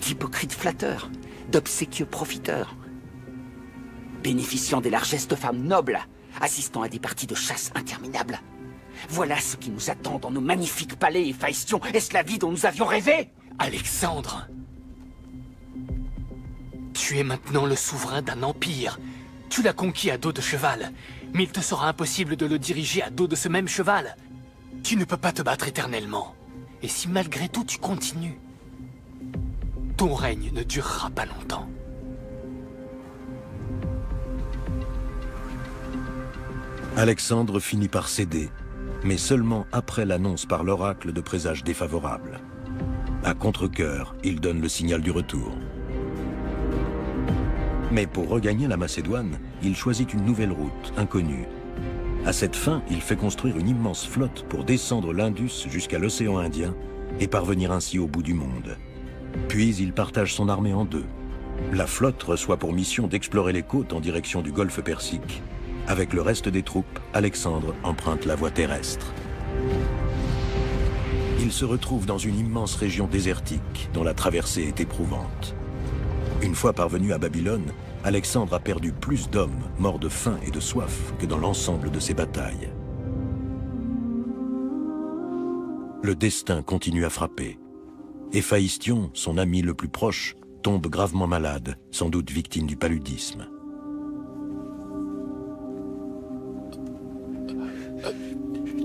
d'hypocrites flatteurs, d'obséquieux profiteurs, bénéficiant des largesses de femmes nobles assistant à des parties de chasse interminables. Voilà ce qui nous attend dans nos magnifiques palais, Héphaïstion. Est-ce la vie dont nous avions rêvé? Alexandre, tu es maintenant le souverain d'un empire. Tu l'as conquis à dos de cheval, mais il te sera impossible de le diriger à dos de ce même cheval. Tu ne peux pas te battre éternellement. Et si malgré tout tu continues, ton règne ne durera pas longtemps. Alexandre finit par céder, mais seulement après l'annonce par l'oracle de présages défavorables. À contre-cœur, il donne le signal du retour. Mais pour regagner la Macédoine, il choisit une nouvelle route, inconnue. À cette fin, il fait construire une immense flotte pour descendre l'Indus jusqu'à l'océan Indien et parvenir ainsi au bout du monde. Puis il partage son armée en deux. La flotte reçoit pour mission d'explorer les côtes en direction du golfe Persique. Avec le reste des troupes, Alexandre emprunte la voie terrestre. Il se retrouve dans une immense région désertique dont la traversée est éprouvante. Une fois parvenu à Babylone, Alexandre a perdu plus d'hommes morts de faim et de soif que dans l'ensemble de ses batailles. Le destin continue à frapper. Héphaïstion, son ami le plus proche, tombe gravement malade, sans doute victime du paludisme.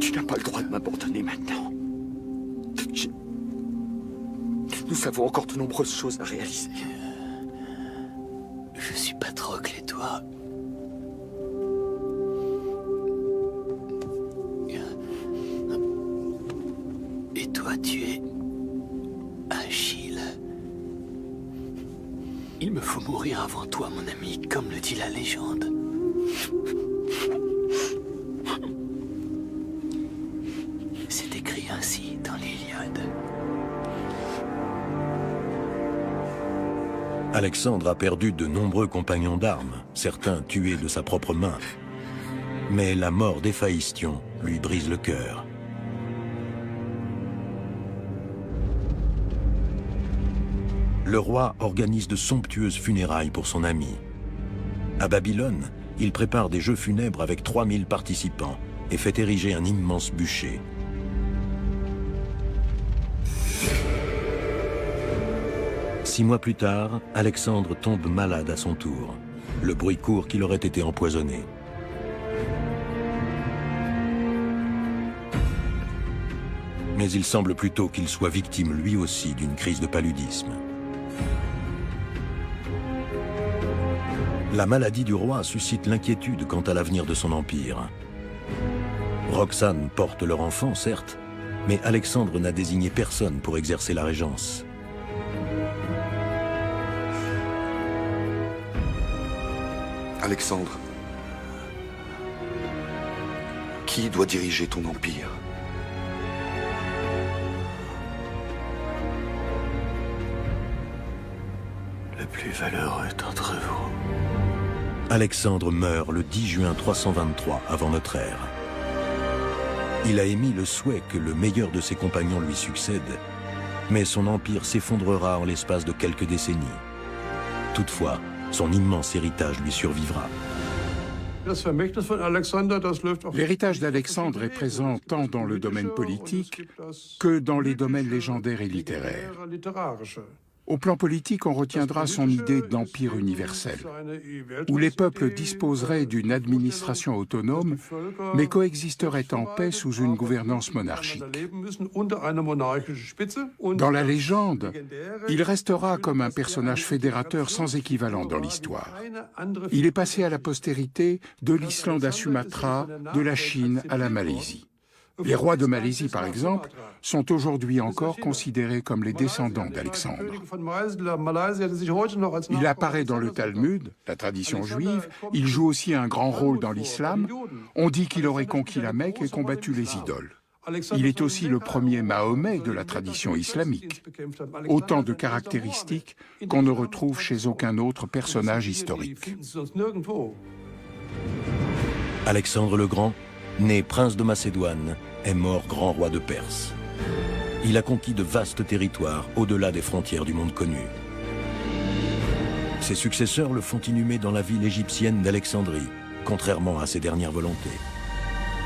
Tu n'as pas le droit de m'abandonner maintenant. Nous avons encore de nombreuses choses à réaliser. Je suis Patrocle et toi... Et toi, tu es... Achille. Il me faut mourir avant toi, mon ami, comme le dit la légende. C'est écrit ainsi dans l'Iliade. Alexandre a perdu de nombreux compagnons d'armes, certains tués de sa propre main. Mais la mort d'Héphaïstion lui brise le cœur. Le roi organise de somptueuses funérailles pour son ami. À Babylone, il prépare des jeux funèbres avec 3000 participants et fait ériger un immense bûcher. Six mois plus tard, Alexandre tombe malade à son tour. Le bruit court qu'il aurait été empoisonné. Mais il semble plutôt qu'il soit victime lui aussi d'une crise de paludisme. La maladie du roi suscite l'inquiétude quant à l'avenir de son empire. Roxane porte leur enfant, certes, mais Alexandre n'a désigné personne pour exercer la régence. Alexandre, qui doit diriger ton empire? Le plus valeureux d'entre vous. Alexandre meurt le 10 juin 323 avant notre ère. Il a émis le souhait que le meilleur de ses compagnons lui succède, mais son empire s'effondrera en l'espace de quelques décennies. Toutefois, son immense héritage lui survivra. L'héritage d'Alexandre est présent tant dans le domaine politique que dans les domaines légendaires et littéraires. Au plan politique, on retiendra son idée d'empire universel, où les peuples disposeraient d'une administration autonome, mais coexisteraient en paix sous une gouvernance monarchique. Dans la légende, il restera comme un personnage fédérateur sans équivalent dans l'histoire. Il est passé à la postérité de l'Islande à Sumatra, de la Chine à la Malaisie. Les rois de Malaisie, par exemple, sont aujourd'hui encore considérés comme les descendants d'Alexandre. Il apparaît dans le Talmud, la tradition juive, il joue aussi un grand rôle dans l'islam. On dit qu'il aurait conquis la Mecque et combattu les idoles. Il est aussi le premier Mahomet de la tradition islamique. Autant de caractéristiques qu'on ne retrouve chez aucun autre personnage historique. Alexandre le Grand, né prince de Macédoine, est mort grand roi de Perse. Il a conquis de vastes territoires au-delà des frontières du monde connu. Ses successeurs le font inhumer dans la ville égyptienne d'Alexandrie, contrairement à ses dernières volontés.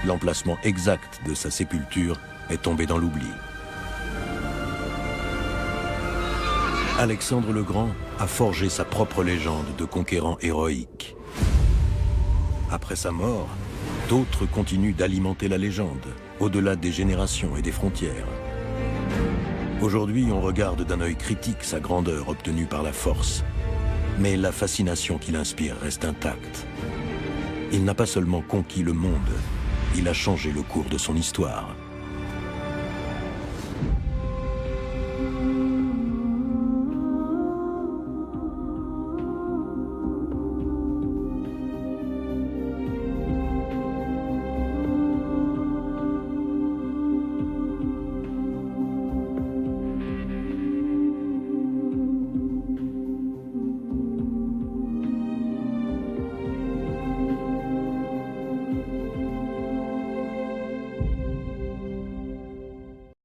L'emplacement exact de sa sépulture est tombé dans l'oubli. Alexandre le Grand a forgé sa propre légende de conquérant héroïque. Après sa mort, d'autres continuent d'alimenter la légende, au-delà des générations et des frontières. Aujourd'hui, on regarde d'un œil critique sa grandeur obtenue par la force, mais la fascination qu'il inspire reste intacte. Il n'a pas seulement conquis le monde, il a changé le cours de son histoire.